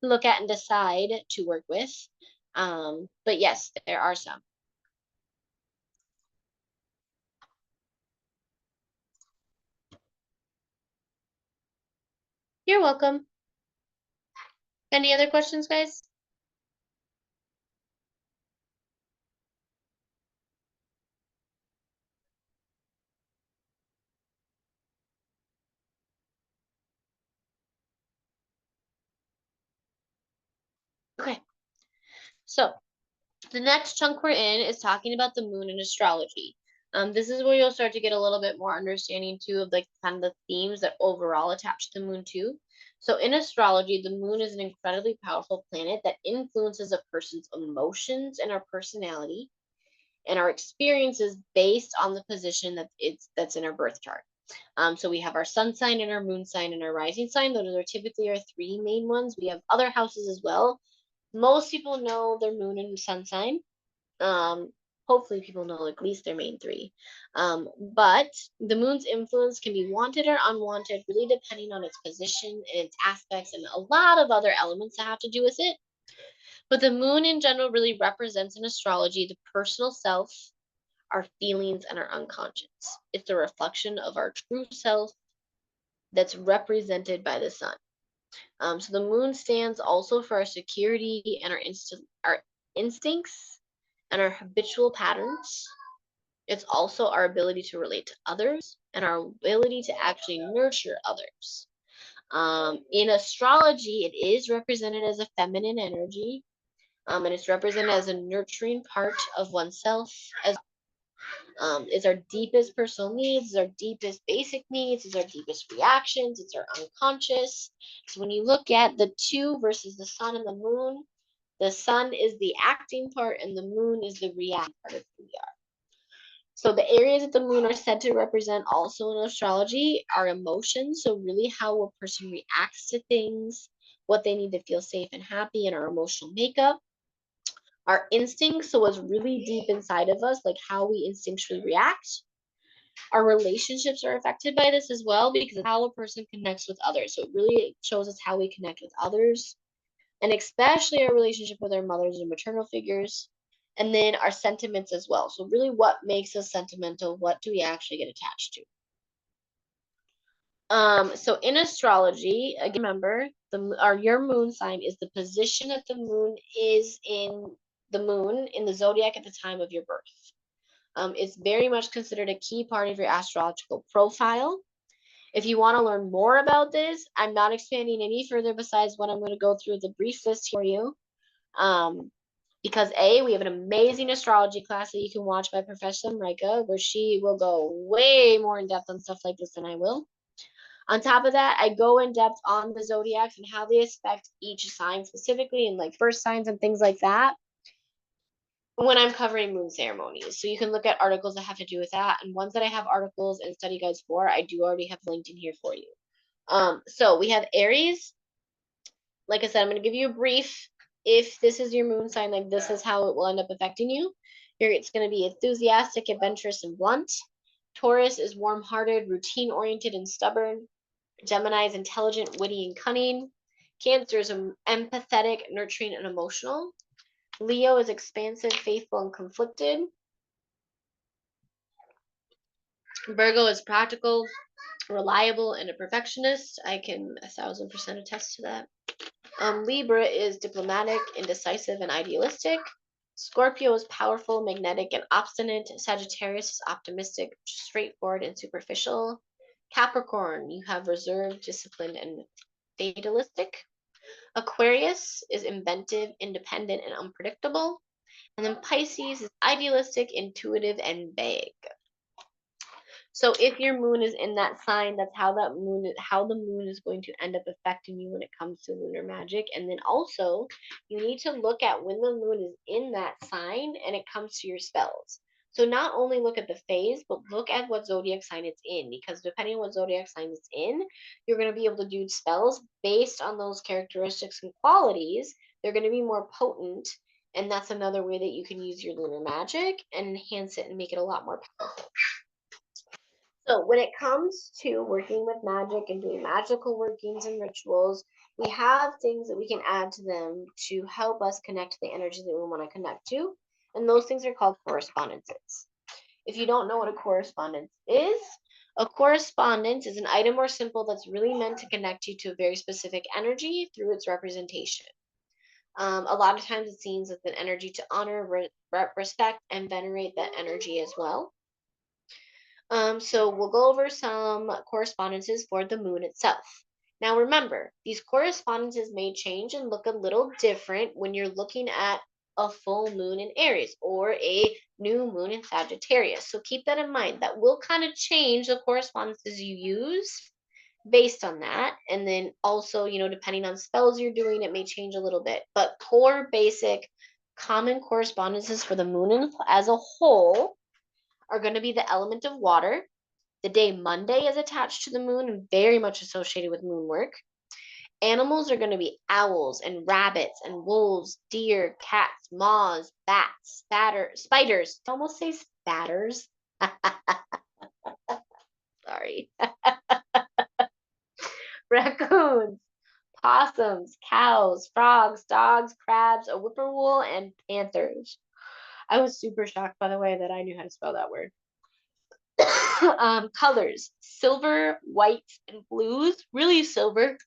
look at and decide to work with. But yes, there are some. You're welcome. Any other questions, guys? Okay. So the next chunk we're in is talking about the moon and astrology. This is where you'll start to get a little bit more understanding too of like kind of the themes that overall attach to the moon too. So in astrology, the moon is an incredibly powerful planet that influences a person's emotions and our personality and our experiences based on the position that's in our birth chart. So we have our sun sign and our moon sign and our rising sign. Those are typically our three main ones. We have other houses as well. Most people know their moon and sun sign. Hopefully people know at least their main three. But the moon's influence can be wanted or unwanted, really depending on its position and its aspects and a lot of other elements that have to do with it. But the moon in general really represents in astrology the personal self, our feelings, and our unconscious. It's a reflection of our true self that's represented by the sun. So the moon stands also for our security and our instincts and our habitual patterns. It's also our ability to relate to others and our ability to actually nurture others. In astrology, it is represented as a feminine energy, and it's represented as a nurturing part of oneself. It's our deepest personal needs, it's our deepest basic needs, it's our deepest reactions, it's our unconscious. So when you look at the two versus the sun and the sun is the acting part and the moon is the reacting part of who we are. So the areas that the moon are said to represent also in astrology are emotions. So really how a person reacts to things, what they need to feel safe and happy, and our emotional makeup. Our instincts, so what's really deep inside of us, like how we instinctually react. Our relationships are affected by this as well because of how a person connects with others. So it really shows us how we connect with others, and especially our relationship with our mothers and maternal figures. And then our sentiments as well. So really what makes us sentimental? What do we actually get attached to? So in astrology, again, remember, your moon sign is the position that the moon is in the zodiac at the time of your birth. It's very much considered a key part of your astrological profile. If you want to learn more about this, I'm not expanding any further besides what I'm going to go through the brief list for you. Because we have an amazing astrology class that you can watch by Professor Mrika, where she will go way more in depth on stuff like this than I will. On top of that, I go in depth on the zodiacs and how they affect each sign specifically, and like first signs and things like that when I'm covering moon ceremonies. So you can look at articles that have to do with that, and ones that I have articles and study guides for, I do already have linked in here for you. So we have Aries. Like I said, I'm going to give you a brief. If this is your moon sign, like this is how it will end up affecting you. It's going to be enthusiastic, adventurous, and blunt. Taurus is warm-hearted, routine-oriented, and stubborn. Gemini is intelligent, witty, and cunning. Cancer is empathetic, nurturing, and emotional. Leo is expansive, faithful, and conflicted. Virgo is practical, reliable, and a perfectionist. I can 1000% attest to that. Libra is diplomatic, indecisive, and idealistic. Scorpio is powerful, magnetic, and obstinate. Sagittarius is optimistic, straightforward, and superficial. Capricorn, you have reserved, disciplined, and fatalistic. Aquarius is inventive, independent, and unpredictable. And then Pisces is idealistic, intuitive, and vague. So if your moon is in that sign, that's how the moon is going to end up affecting you when it comes to lunar magic. And then also, you need to look at when the moon is in that sign and it comes to your spells. So not only look at the phase, but look at what zodiac sign it's in, because depending on what zodiac sign it's in, you're going to be able to do spells based on those characteristics and qualities. They're going to be more potent, and that's another way that you can use your lunar magic and enhance it and make it a lot more powerful. So when it comes to working with magic and doing magical workings and rituals, we have things that we can add to them to help us connect to the energy that we want to connect to. And those things are called correspondences. If you don't know what a correspondence is an item or symbol that's really meant to connect you to a very specific energy through its representation. A lot of times it's seen as an energy to honor, respect, and venerate that energy as well. So we'll go over some correspondences for the moon itself. Now remember, these correspondences may change and look a little different when you're looking at a full moon in Aries or a new moon in Sagittarius. So keep that in mind. That will kind of change the correspondences you use based on that. And then also, depending on spells you're doing, it may change a little bit. But core, basic, common correspondences for the moon as a whole are going to be the element of water. The day Monday is attached to the moon and very much associated with moon work. Animals are going to be owls and rabbits and wolves, deer, cats, moths, bats, spiders. I almost say spatters. Sorry. Raccoons, possums, cows, frogs, dogs, crabs, a whippoorwill, and panthers. I was super shocked, by the way, that I knew how to spell that word. Colors: silver, white, and blues. Really silver.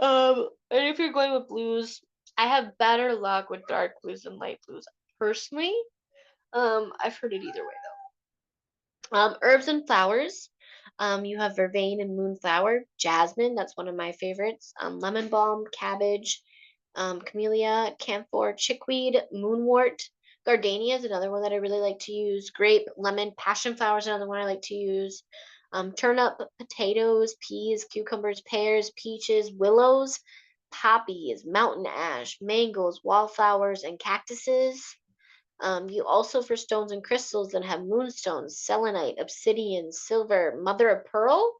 And if you're going with blues, I have better luck with dark blues than light blues. Personally, I've heard it either way though. Herbs and flowers. You have vervain and moonflower, jasmine. That's one of my favorites. Lemon balm, cabbage, camellia, camphor, chickweed, moonwort. Gardenia is another one that I really like to use. Grape, lemon, passion flower is another one I like to use. Turnip, potatoes, peas, cucumbers, pears, peaches, willows, poppies, mountain ash, mangoes, wallflowers, and cactuses. You also, for stones and crystals, then have moonstones, selenite, obsidian, silver, mother of pearl,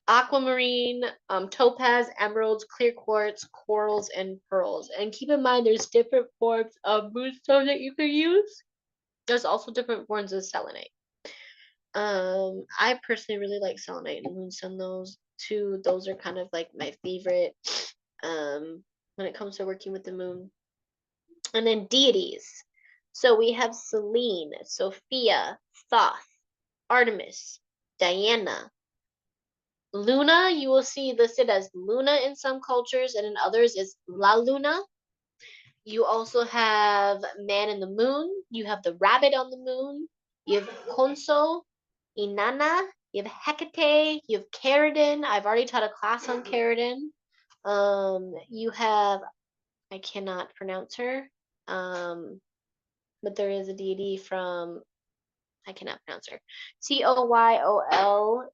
aquamarine, topaz, emeralds, clear quartz, corals, and pearls. And keep in mind, there's different forms of moonstone that you can use. There's also different forms of selenite. I personally really like selenite and moonstone. Those two, those are kind of like my favorite when it comes to working with the moon. And then deities. So we have Selene, Sophia, Thoth, Artemis, Diana. Luna, you will see listed as Luna in some cultures, and in others is La Luna. You also have Man in the Moon. You have the rabbit on the moon. You have Khonso, Inanna. You have Hecate. You have Caridin. I've already taught a class on Caridin. You have, I cannot pronounce her, but there is a deity from, I cannot pronounce her, Coyolxauhqui.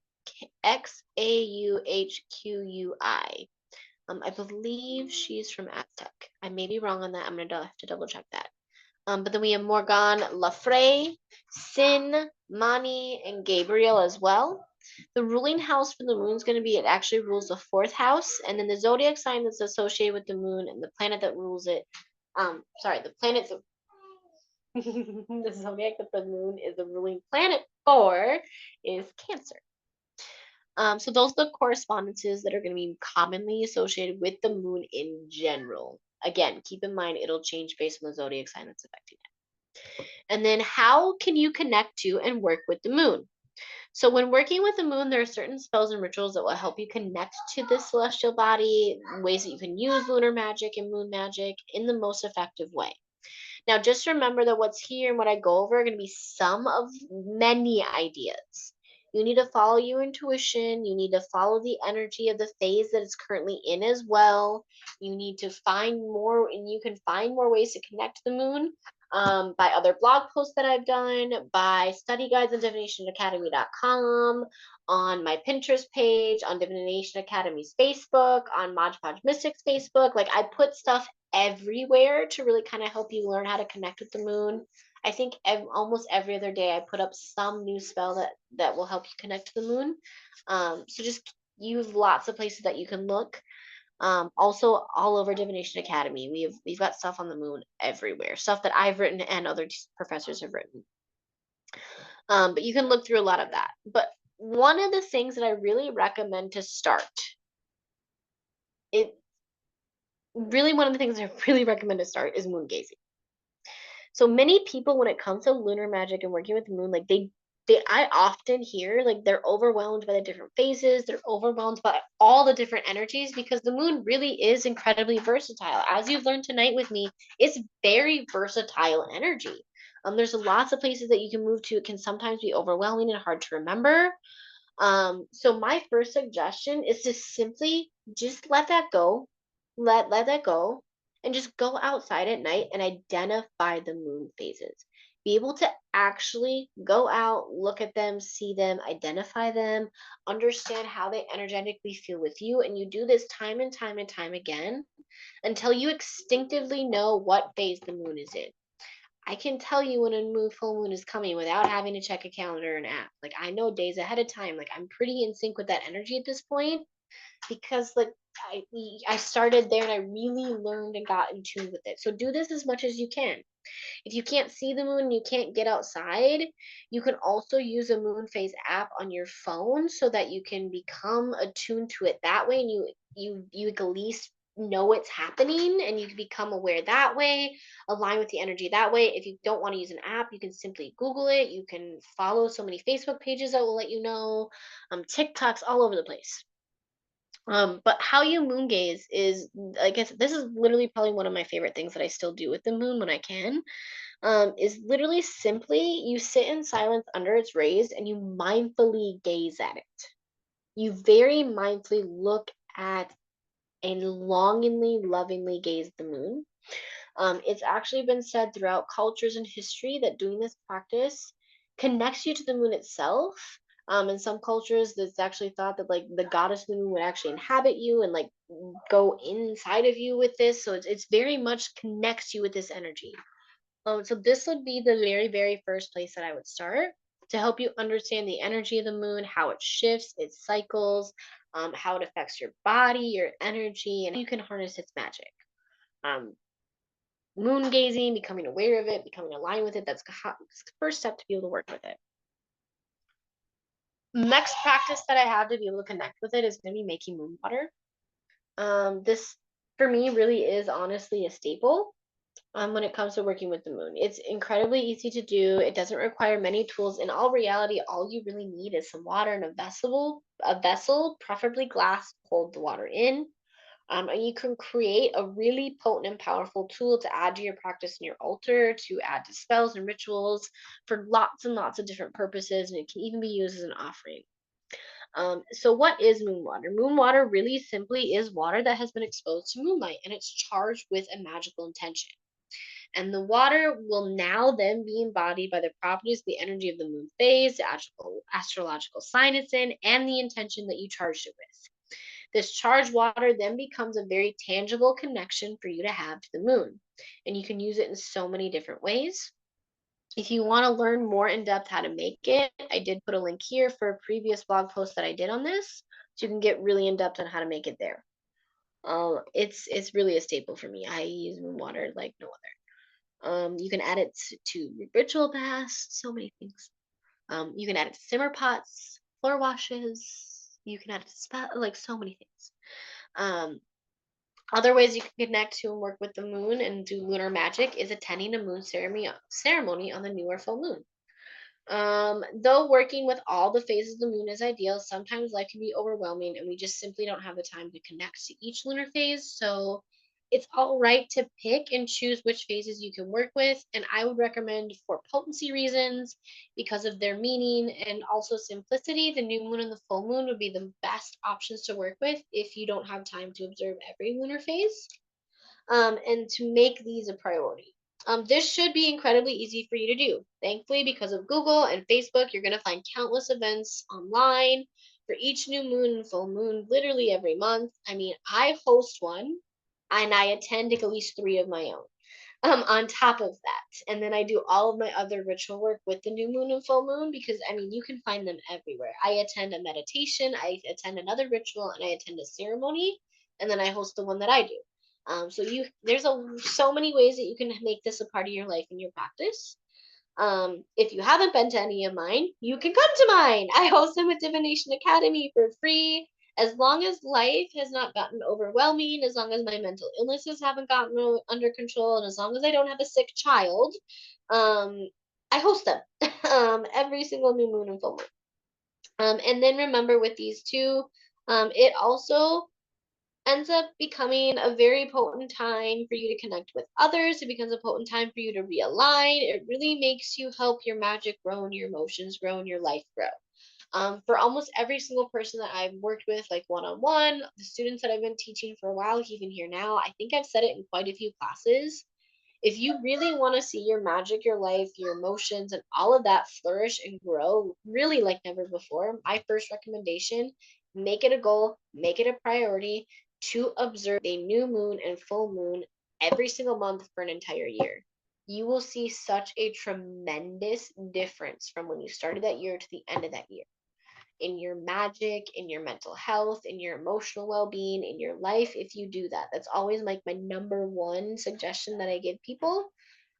I believe she's from Aztec. I may be wrong on that. I'm gonna have to double check that. But then we have Morgan, Lafrey, Sin, Mani, and Gabriel as well. The ruling house for the moon is going to be, it actually rules the 4th house, and then the zodiac sign that's associated with the moon and the planet that rules it. The planet that the zodiac that the moon is the ruling planet for is Cancer. So those are the correspondences that are going to be commonly associated with the moon in general. Again, keep in mind it'll change based on the zodiac sign that's affecting it. And then how can you connect to and work with the moon? So when working with the moon, there are certain spells and rituals that will help you connect to the celestial body, ways that you can use lunar magic and moon magic in the most effective way. Now, just remember that what's here and what I go over are going to be some of many ideas. You need to follow your intuition. You need to follow the energy of the phase that it's currently in as well. You need to find more, and you can find more ways to connect to the moon by other blog posts that I've done, by study guides on divinationacademy.com, on my Pinterest page, on Divination Academy's Facebook, on Mod Podge Mystics Facebook. Like, I put stuff everywhere to really kind of help you learn how to connect with the moon. I think almost every other day I put up some new spell that will help you connect to the moon. So just, you have lots of places that you can look. Also all over Divination Academy, we've got stuff on the moon everywhere, stuff that I've written and other professors have written. But you can look through a lot of that. But one of the things that I really recommend to start, one of the things I really recommend to start is moon gazing. So many people, when it comes to lunar magic and working with the moon, like I often hear like they're overwhelmed by the different phases, they're overwhelmed by all the different energies, because the moon really is incredibly versatile. As you've learned tonight with me, it's very versatile energy. There's lots of places that you can move to. It can sometimes be overwhelming and hard to remember. So my first suggestion is to simply just let that go. Let that go, and just go outside at night and identify the moon phases. Be able to actually go out, look at them, see them, identify them, understand how they energetically feel with you. And you do this time and time and time again until you instinctively know what phase the moon is in. I can tell you when a full moon is coming without having to check a calendar or an app. Like, I know days ahead of time. Like, I'm pretty in sync with that energy at this point, because like I started there and I really learned and got in tune with it. So do this as much as you can. If you can't see the moon and you can't get outside, you can also use a moon phase app on your phone so that you can become attuned to it that way, and you at least know it's happening and you can become aware that way, align with the energy that way. If you don't want to use an app, you can simply Google it. You can follow so many Facebook pages that will let you know, TikToks all over the place. But how you moon gaze is, I guess, this is literally probably one of my favorite things that I still do with the moon when I can. Is literally simply you sit in silence under its rays and you mindfully gaze at it. You very mindfully look at and longingly, lovingly gaze the moon. It's actually been said throughout cultures and history that doing this practice connects you to the moon itself. In some cultures, it's actually thought that like the goddess of the moon would actually inhabit you and like go inside of you with this. So it's very much connects you with this energy. So this would be the very, very first place that I would start to help you understand the energy of the moon, how it shifts, its cycles, how it affects your body, your energy, and you can harness its magic. Um, Moon gazing, becoming aware of it, becoming aligned with it, that's the first step to be able to work with it. Next practice that I have to be able to connect with it is going to be making moon water. This, for me, really is honestly a staple. When it comes to working with the moon, it's incredibly easy to do. It doesn't require many tools. In all reality, all you really need is some water and a vessel, preferably glass, to hold the water in. And you can create a really potent and powerful tool to add to your practice in your altar, to add to spells and rituals for lots and lots of different purposes, and it can even be used as an offering. So what is moon water? Moon water really simply is water that has been exposed to moonlight, and it's charged with a magical intention. And the water will now then be embodied by the properties of the energy of the moon phase, the astrological sign it's in, and the intention that you charged it with. This charged water then becomes a very tangible connection for you to have to the moon. And you can use it in so many different ways. If you want to learn more in depth how to make it, I did put a link here for a previous blog post that I did on this. So you can get really in depth on how to make it there. It's really a staple for me. I use moon water like no other. You can add it to ritual baths, so many things. You can add it to simmer pots, floor washes. You can add it to spa, like so many things. Other ways you can connect to and work with the moon and do lunar magic is attending a moon ceremony on the new or full moon. Though working with all the phases of the moon is ideal, sometimes life can be overwhelming and we just simply don't have the time to connect to each lunar phase. So it's all right to pick and choose which phases you can work with. And I would recommend, for potency reasons, because of their meaning and also simplicity, the new moon and the full moon would be the best options to work with if you don't have time to observe every lunar phase, and to make these a priority. This should be incredibly easy for you to do. Thankfully, because of Google and Facebook, you're going to find countless events online for each new moon and full moon, literally every month. I mean, I host one and I attend at least 3 of my own. On top of that, and then I do all of my other ritual work with the new moon and full moon, because I mean, you can find them everywhere. I attend a meditation, I attend another ritual, and I attend a ceremony, and then I host the one that I do. So there's so many ways that you can make this a part of your life and your practice. If you haven't been to any of mine, you can come to mine. I host them at Divination Academy for free. As long as life has not gotten overwhelming, as long as my mental illnesses haven't gotten under control, and as long as I don't have a sick child, I host them every single new moon and full moon. And then remember, with these two, it also ends up becoming a very potent time for you to connect with others. It becomes a potent time for you to realign. It really makes you help your magic grow and your emotions grow and your life grow. For almost every single person that I've worked with, like one-on-one, the students that I've been teaching for a while, even here now, I think I've said it in quite a few classes. If you really want to see your magic, your life, your emotions, and all of that flourish and grow really like never before, my first recommendation, make it a goal, make it a priority to observe a new moon and full moon every single month for an entire year. You will see such a tremendous difference from when you started that year to the end of that year. in your magic, in your mental health, in your emotional well-being, in your life if you do that. That's always like my number one suggestion that I give people.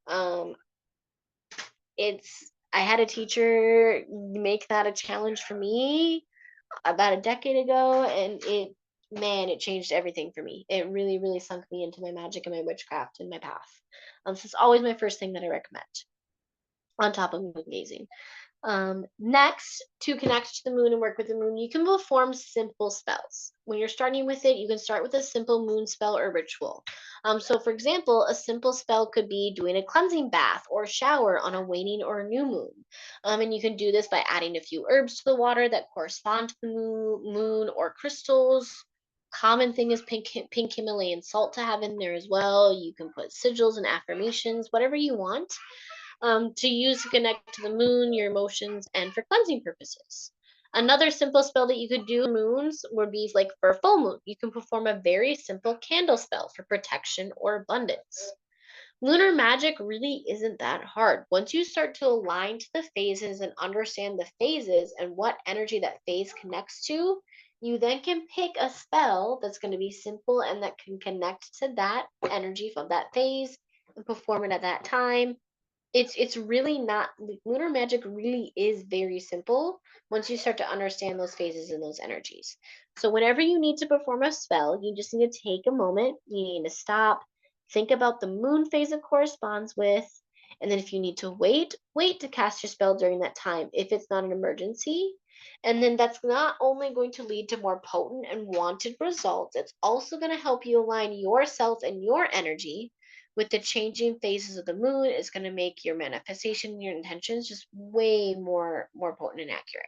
Um, I had a teacher make that a challenge for me about a decade ago, and it changed everything for me. It really, really sunk me into my magic and my witchcraft and my path. So it's always my first thing that I recommend on top of moon gazing. Next, to connect to the moon and work with the moon, you can perform simple spells. When you're starting with it, you can start with a simple moon spell or ritual. So, for example, a simple spell could be doing a cleansing bath or shower on a waning or a new moon. And you can do this by adding a few herbs to the water that correspond to the moon or crystals. Common thing is pink Himalayan salt to have in there as well. You can put sigils and affirmations, whatever you want, to use to connect to the moon, your emotions, and for cleansing purposes. Another simple spell that you could do moons would be like for a full moon. You can perform a very simple candle spell for protection or abundance. Lunar magic really isn't that hard. Once you start to align to the phases and understand the phases and what energy that phase connects to, you then can pick a spell that's going to be simple and that can connect to that energy from that phase and perform it at that time. It's really not, lunar magic really is very simple once you start to understand those phases and those energies. So whenever you need to perform a spell, you just need to take a moment, you need to stop, think about the moon phase it corresponds with, and then if you need to wait to cast your spell during that time if it's not an emergency. And then that's not only going to lead to more potent and wanted results, it's also going to help you align yourself and your energy with the changing phases of the moon. Is going to make your manifestation, your intentions just way more potent and accurate.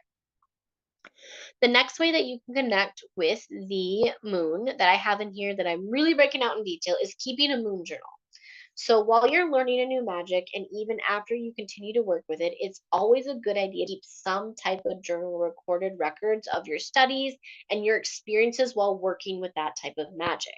The next way that you can connect with the moon that I have in here that I'm really breaking out in detail is keeping a moon journal. So while you're learning a new magic, and even after you continue to work with it, it's always a good idea to keep some type of journal recorded records of your studies and your experiences while working with that type of magic.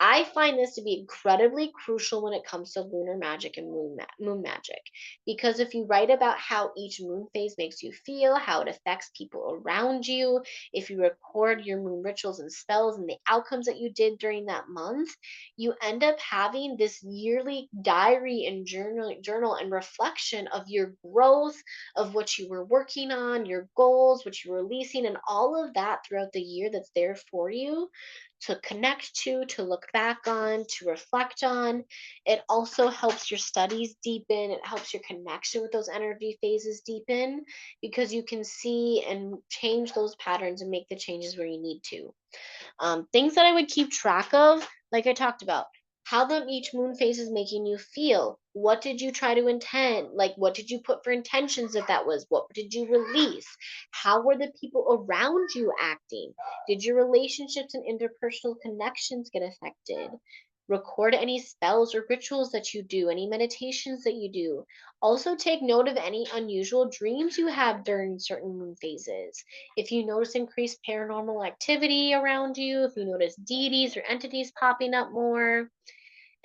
I find this to be incredibly crucial when it comes to lunar magic and moon magic. Because if you write about how each moon phase makes you feel, how it affects people around you, if you record your moon rituals and spells and the outcomes that you did during that month, you end up having this yearly diary and journal and reflection of your growth, of what you were working on, your goals, what you were releasing, and all of that throughout the year that's there for you to connect to look back on, to reflect on. It also helps your studies deepen. It helps your connection with those energy phases deepen because you can see and change those patterns and make the changes where you need to. Things that I would keep track of, like I talked about, how each moon phase is making you feel. What did you try to intend? Like, what did you put for intentions if that was? What did you release? How were the people around you acting? Did your relationships and interpersonal connections get affected? Record any spells or rituals that you do, any meditations that you do. Also, take note of any unusual dreams you have during certain moon phases. If you notice increased paranormal activity around you, if you notice deities or entities popping up more.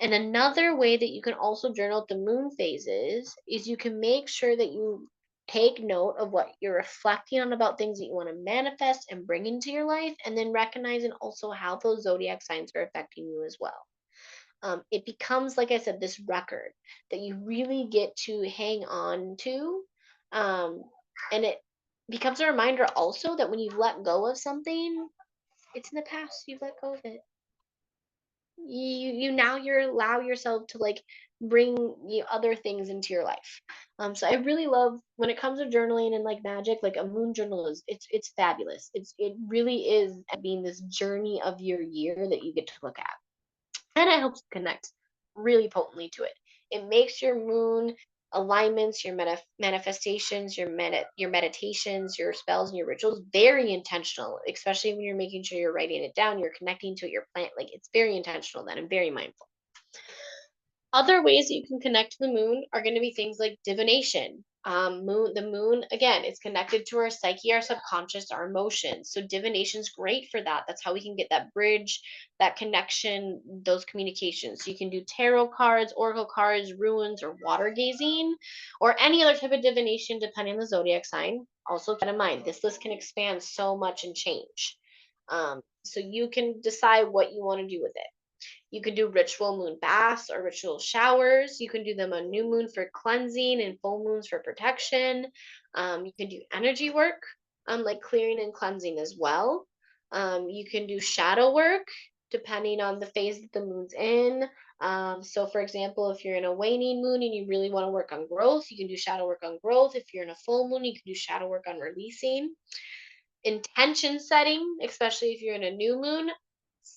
And another way that you can also journal the moon phases is you can make sure that you take note of what you're reflecting on about things that you want to manifest and bring into your life, and then recognizing also how those zodiac signs are affecting you as well. It becomes, like I said, this record that you really get to hang on to. And it becomes a reminder also that when you've let go of something, it's in the past, you've let go of it. You allow yourself to like bring other things into your life. So I really love when it comes to journaling and like magic, like a moon journal is it's fabulous. It really is being this journey of your year that you get to look at, and it helps connect really potently to it. It makes your moon alignments, your manifestations, your meditations, your spells, and your rituals very intentional. Especially when you're making sure you're writing it down, you're connecting to it, your plant. Like it's very intentional then and very mindful. Other ways that you can connect to the moon are going to be things like divination. The moon, again, it's connected to our psyche, our subconscious, our emotions. So divination's great for that. That's how we can get that bridge, that connection, those communications. So you can do tarot cards, oracle cards, runes, or water gazing, or any other type of divination depending on the zodiac sign. Also keep in mind, this list can expand so much and change. So you can decide what you want to do with it. You can do ritual moon baths or ritual showers. You can do them on new moon for cleansing and full moons for protection. You can do energy work, like clearing and cleansing as well. You can do shadow work depending on the phase that the moon's in. So, for example, if you're in a waning moon and you really want to work on growth, you can do shadow work on growth. If you're in a full moon, you can do shadow work on releasing. Intention setting, especially if you're in a new moon.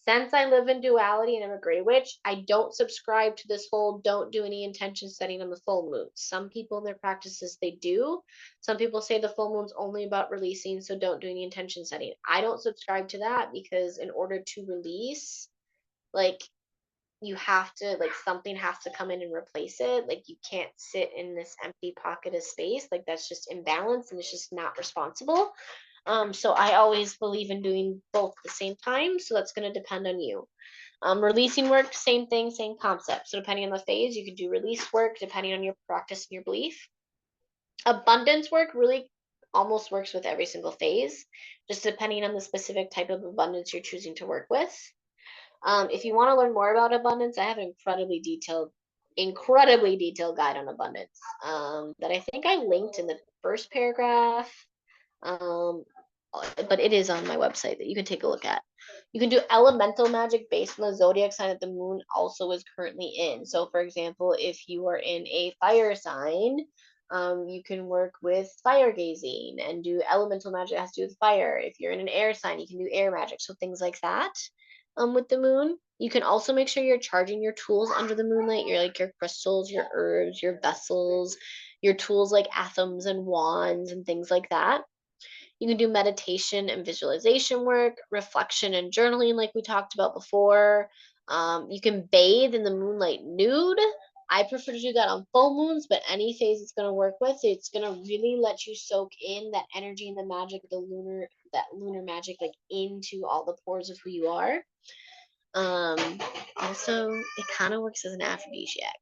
Since I live in duality and I'm a gray witch, I don't subscribe to this whole don't do any intention setting on the full moon. Some people in their practices, they do. Some people say the full moon's only about releasing, so don't do any intention setting. I don't subscribe to that because in order to release, like, you have to, like, something has to come in and replace it. Like, you can't sit in this empty pocket of space. Like, that's just imbalance and it's just not responsible. So I always believe in doing both at the same time. So that's going to depend on you. Releasing work, same thing, same concept. So depending on the phase, you can do release work depending on your practice and your belief. Abundance work really almost works with every single phase, just depending on the specific type of abundance you're choosing to work with. If you want to learn more about abundance, I have an incredibly detailed guide on abundance that I think I linked in the first paragraph. But it is on my website that you can take a look at. You can do elemental magic based on the zodiac sign that the moon also is currently in. So, for example, if you are in a fire sign, you can work with fire gazing and do elemental magic that has to do with fire. If you're in an air sign, you can do air magic. So things like that. With the moon, you can also make sure you're charging your tools under the moonlight. Your crystals, your herbs, your vessels, your tools like atoms and wands and things like that. You can do meditation and visualization work, reflection and journaling, like we talked about before. You can bathe in the moonlight nude. I prefer to do that on full moons, but any phase it's going to work with, it's going to really let you soak in that energy and the magic of that lunar magic, like into all the pores of who you are. Also, it kind of works as an aphrodisiac.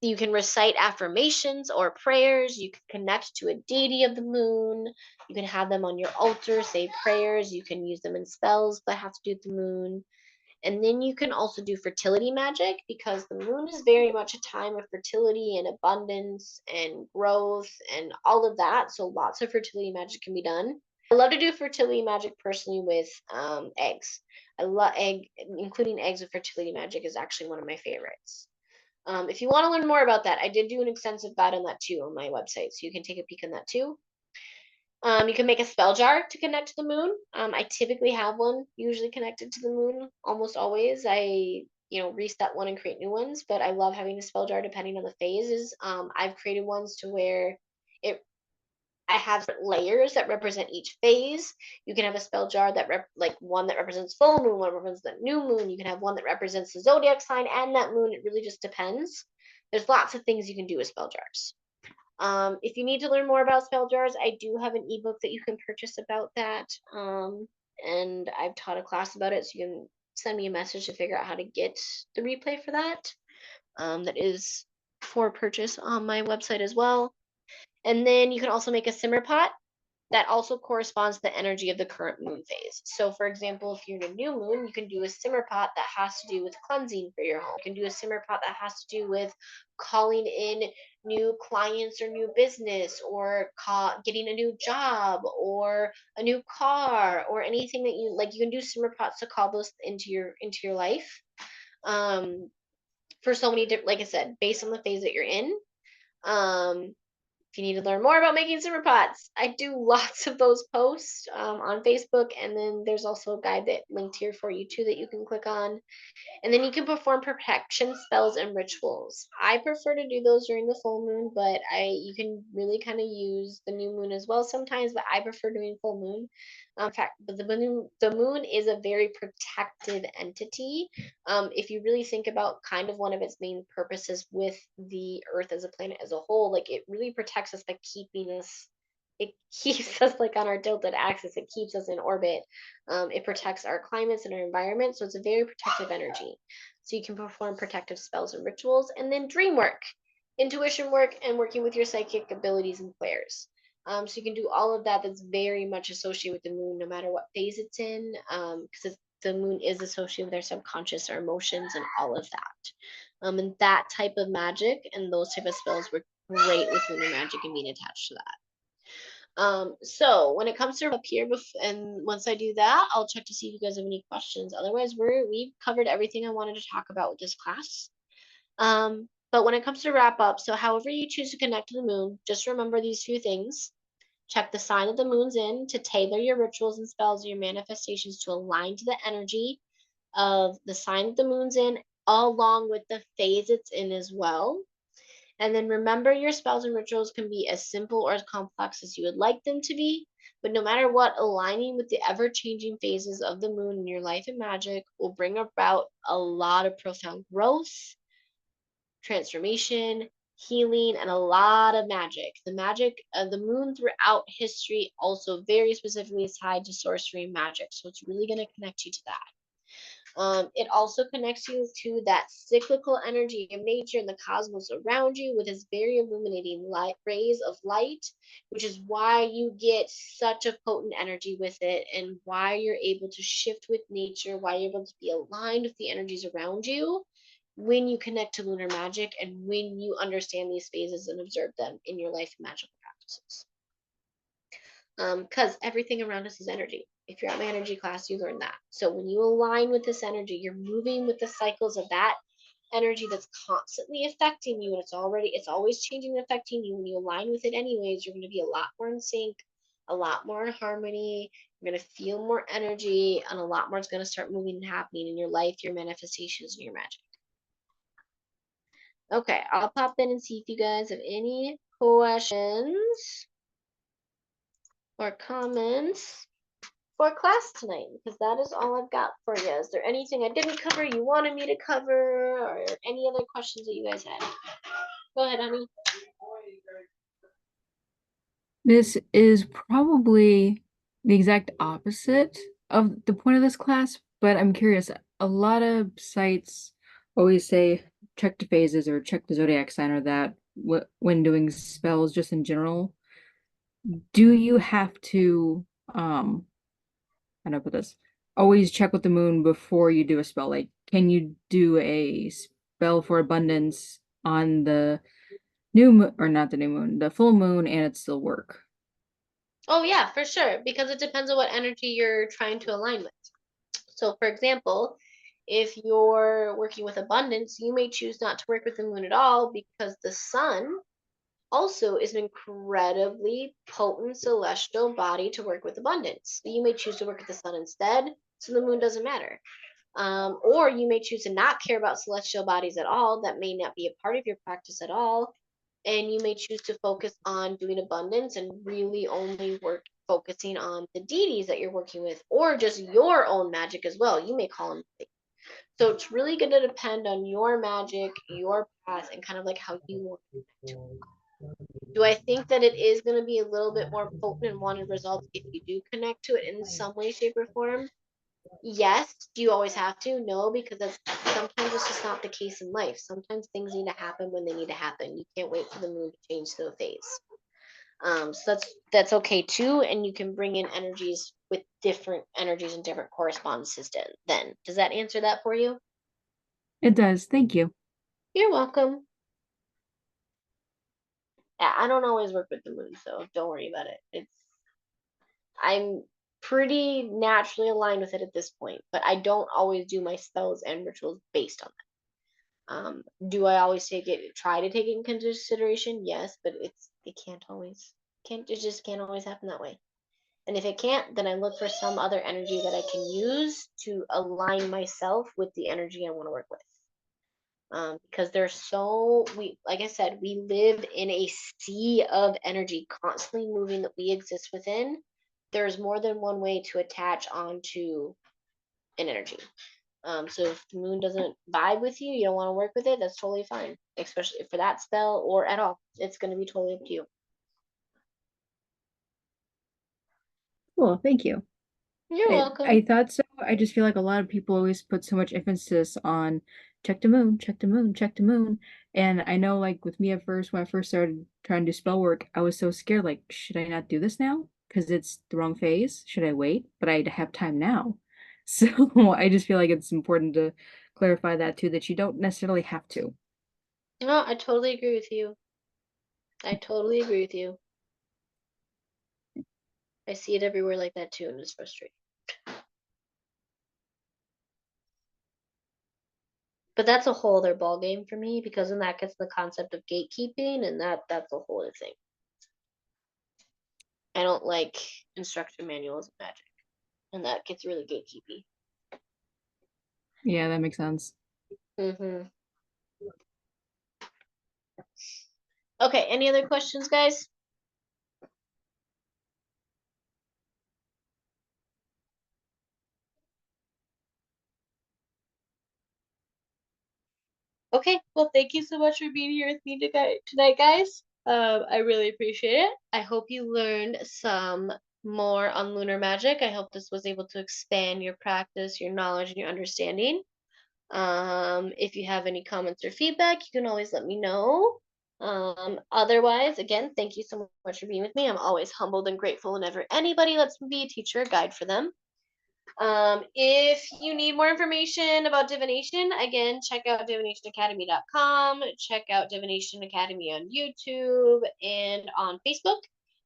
You can recite affirmations or prayers. You can connect to a deity of the moon. You can have them on your altar, say prayers. You can use them in spells that have to do with the moon. And then you can also do fertility magic because the moon is very much a time of fertility and abundance and growth and all of that. So lots of fertility magic can be done. I love to do fertility magic personally with eggs. I love including eggs with fertility magic is actually one of my favorites. If you want to learn more about that, I did do an extensive guide on that too on my website, so you can take a peek on that too. You can make a spell jar to connect to the moon. I typically have one usually connected to the moon, almost always. I reset one and create new ones, but I love having a spell jar depending on the phases. I've created ones to where I have layers that represent each phase. You can have a spell jar that one that represents full moon, one represents the new moon. You can have one that represents the zodiac sign and that moon. It really just depends. There's lots of things you can do with spell jars. If you need to learn more about spell jars, I do have an ebook that you can purchase about that. And I've taught a class about it, so you can send me a message to figure out how to get the replay for that. That is for purchase on my website as well. And then you can also make a simmer pot that also corresponds to the energy of the current moon phase. So, for example, if you're in a new moon, you can do a simmer pot that has to do with cleansing for your home. You can do a simmer pot that has to do with calling in new clients or new business, or getting a new job or a new car, or anything that you like. You can do simmer pots to call those into your life. For so many different, like I said, based on the phase that you're in. If you need to learn more about making simmer pots, I do lots of those posts on Facebook, and then there's also a guide that linked here for you too that you can click on. And then you can perform protection spells and rituals. I prefer to do those during the full moon, but you can really kind of use the new moon as well sometimes, but I prefer doing full moon. In fact, but the moon is a very protective entity. If you really think about kind of one of its main purposes with the Earth as a planet as a whole, like it really protects us by keeping us. It keeps us like on our tilted axis. It keeps us in orbit. It protects our climates and our environment, so it's a very protective energy. So you can perform protective spells and rituals, and then dream work, intuition work, and working with your psychic abilities and clairs. So you can do all of that. That's very much associated with the moon, no matter what phase it's in, because the moon is associated with our subconscious, our emotions, and all of that. And that type of magic and those type of spells work great with lunar magic and being attached to that. So when it comes to up here, and once I do that, I'll check to see if you guys have any questions. Otherwise, we've covered everything I wanted to talk about with this class. But when it comes to wrap up, so however you choose to connect to the moon, just remember these few things. Check the sign that the moon's in to tailor your rituals and spells, your manifestations to align to the energy of the sign that the moon's in, along with the phase it's in as well. And then remember, your spells and rituals can be as simple or as complex as you would like them to be. But no matter what, aligning with the ever-changing phases of the moon in your life and magic will bring about a lot of profound growth, transformation, healing, and a lot of magic. The magic of the moon throughout history also very specifically is tied to sorcery and magic. So it's really going to connect you to that. It also connects you to that cyclical energy of nature and the cosmos around you with its very illuminating light rays of light, which is why you get such a potent energy with it and why you're able to shift with nature, why you're able to be aligned with the energies around you when you connect to lunar magic and when you understand these phases and observe them in your life and magical practices. Because everything around us is energy. If you're at my energy class, you learn that. So when you align with this energy, you're moving with the cycles of that energy that's constantly affecting you, and it's always changing and affecting you. When you align with it anyways, you're going to be a lot more in sync, a lot more in harmony. You're going to feel more energy, and a lot more is going to start moving and happening in your life, your manifestations, and your magic. Okay, I'll pop in and see if you guys have any questions or comments for class tonight, because that is all I've got for you. Is there anything I didn't cover you wanted me to cover, or any other questions that you guys had? Go ahead, honey. This is probably the exact opposite of the point of this class, but I'm curious. A lot of sites always say check the phases or check the zodiac sign or that when doing spells just in general. Do you have to how do I put this? Always check with the moon before you do a spell. Like, can you do a spell for abundance on the new moon, or not the new moon, the full moon, and it still work? Oh yeah, for sure, because it depends on what energy you're trying to align with. So for example, if you're working with abundance, you may choose not to work with the moon at all because the sun also is an incredibly potent celestial body to work with abundance. So you may choose to work with the sun instead, so the moon doesn't matter. Or you may choose to not care about celestial bodies at all. That may not be a part of your practice at all. And you may choose to focus on doing abundance and really only focusing on the deities that you're working with, or just your own magic as well. You may call them. So it's really going to depend on your magic, your path, and kind of like how you want to connect to it. Do I think that it is going to be a little bit more potent and wanted results if you do connect to it in some way, shape, or form? Yes. Do you always have to? No, because sometimes it's just not the case in life. Sometimes things need to happen when they need to happen. You can't wait for the moon to change to a phase. So that's okay too, and you can bring in energies with different energies and different correspondences then. Does that answer that for you? It does. Thank you. You're welcome. Yeah, I don't always work with the moon, so don't worry about it. I'm pretty naturally aligned with it at this point, but I don't always do my spells and rituals based on Do I always try to take it in consideration? Yes, but it just can't always happen that way. And if it can't, then I look for some other energy that I can use to align myself with the energy I want to work with. Because like I said, we live in a sea of energy constantly moving that we exist within. There's more than one way to attach onto an energy. So if the moon doesn't vibe with you, you don't want to work with it, that's totally fine, especially for that spell or at all. It's going to be totally up to you. Cool, thank you. You're welcome. I thought so. I just feel like a lot of people always put so much emphasis on check the moon, check the moon, check the moon. And I know, like, with me at first, when I first started trying to do spell work, I was so scared, like, should I not do this now? Because it's the wrong phase. Should I wait? But I have time now. So I just feel like it's important to clarify that too, that you don't necessarily have to. No, I totally agree with you. I totally agree with you. I see it everywhere like that too, and it's frustrating. But that's a whole other ball game for me, because then that gets the concept of gatekeeping, and that's a whole other thing. I don't like instruction manuals of magic, and that gets really gatekeepy. Yeah, that makes sense. Mm-hmm. Okay, any other questions, guys? Okay, well, thank you so much for being here with me tonight, guys. I really appreciate it. I hope you learned some more on lunar magic. I hope this was able to expand your practice, your knowledge, and your understanding. If you have any comments or feedback, you can always let me know. Otherwise, again, thank you so much for being with me. I'm always humbled and grateful whenever anybody lets me be a teacher or guide for them. If you need more information about divination, again, check out divinationacademy.com. Check out Divination Academy on YouTube and on Facebook.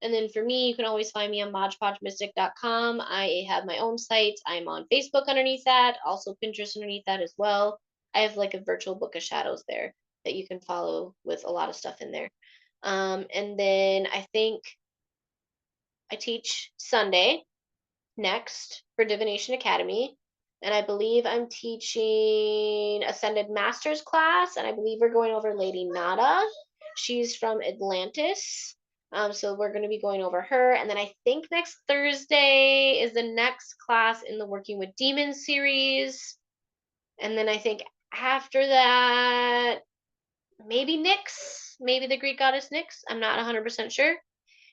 And then for me, you can always find me on modgepodgemystic.com. I have my own site. I'm on Facebook underneath that, also Pinterest underneath that as well. I have like a virtual book of shadows there that you can follow with a lot of stuff in there. And then I think I teach Sunday next for Divination Academy. And I believe I'm teaching Ascended Masters class, and I believe we're going over Lady Nada. She's from Atlantis. So we're going to be going over her. And then I think next Thursday is the next class in the Working with Demons series. And then I think after that, maybe Nyx, maybe the Greek goddess Nyx. I'm not 100% sure.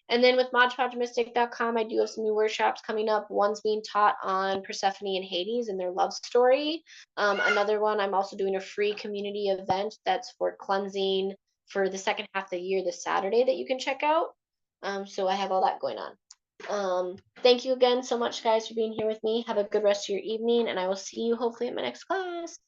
And then with modgepodgemystic.com, I do have some new workshops coming up. One's being taught on Persephone and Hades and their love story. Another one, I'm also doing a free community event that's for cleansing for the second half of the year, this Saturday, that you can check out. So I have all that going on. Thank you again so much, guys, for being here with me. Have a good rest of your evening, and I will see you hopefully at my next class.